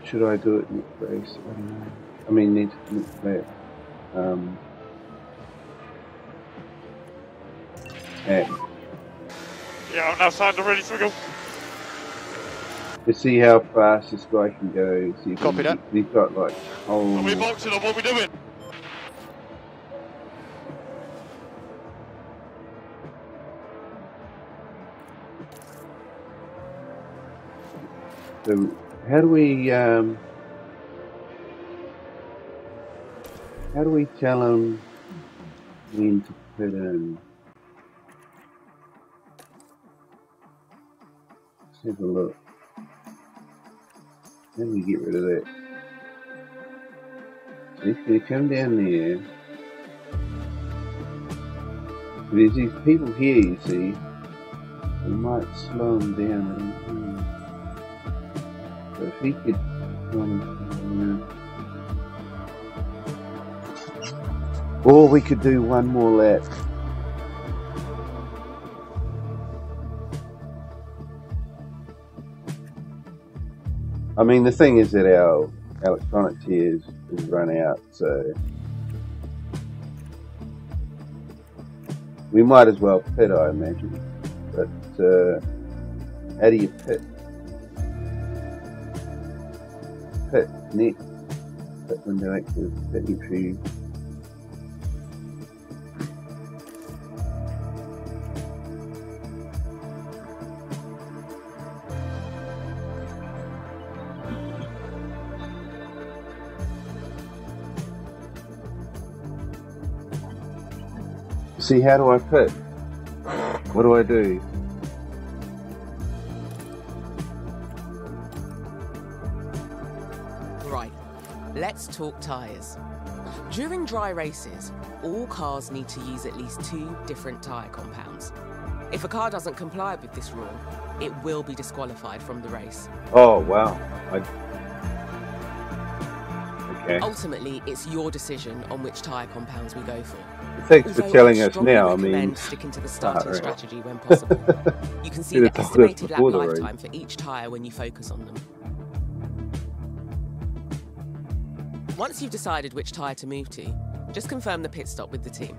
S1: Should I do it next race? I don't know. I mean, next lap.
S6: Yeah, I'm outside and ready to go.
S1: To see how fast this guy can go. See if
S7: Copy that.
S1: He's got like whole.
S6: Are we boxing or what are we doing?
S1: So how do we tell him when to put in? Let's have a look. How do we get rid of that? So he's going to come down there. There's these people here, you see. We might slow him down. I don't know. So if he could or we could do one more lap. I mean, the thing is that our electronics here is run out, so we might as well pit, I imagine. But how do you pit? Pit next. Pit window active. Pit entry. See, how do I pit? What do I do?
S3: Right, let's talk tyres. During dry races, all cars need to use at least 2 different tyre compounds. If a car doesn't comply with this rule, it will be disqualified from the race.
S1: Oh, wow. Okay.
S3: Ultimately, it's your decision on which tyre compounds we go for.
S1: Thanks for
S3: Although
S1: telling
S3: I
S1: us
S3: strongly
S1: now. I
S3: recommend
S1: mean,
S3: sticking to the starting
S1: right.
S3: strategy when possible. You can see
S1: Should
S3: the
S1: have told us
S3: estimated lap
S1: before the race.
S3: lifetime for each tyre when you focus on them. Once you've decided which tyre to move to, just confirm the pit stop with the team.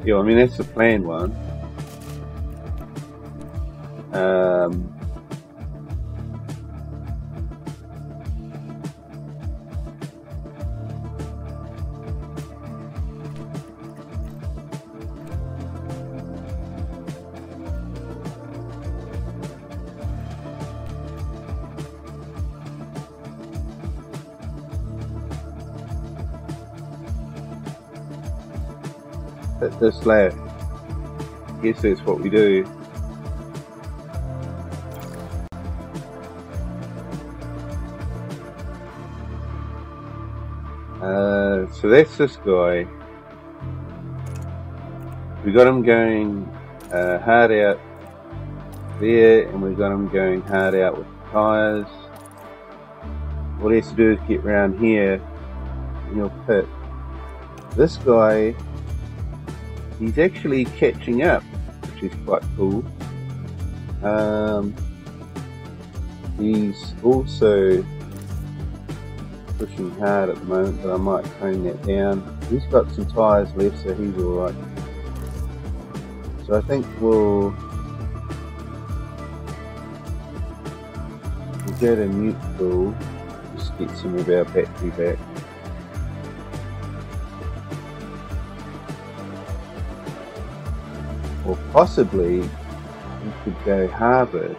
S1: Yeah, I mean that's the planned one. Hit this lap. Guess that's what we do. So that's this guy. We got him going hard out there, and we got him going hard out with the tyres. What he has to do is get around here in your pit. This guy, he's actually catching up, which is quite cool. He's also pushing hard at the moment, but I might tone that down. He's got some tyres left, so he's alright. So I think we'll go to neutral, just get some of our battery back. Or possibly we could go Harvard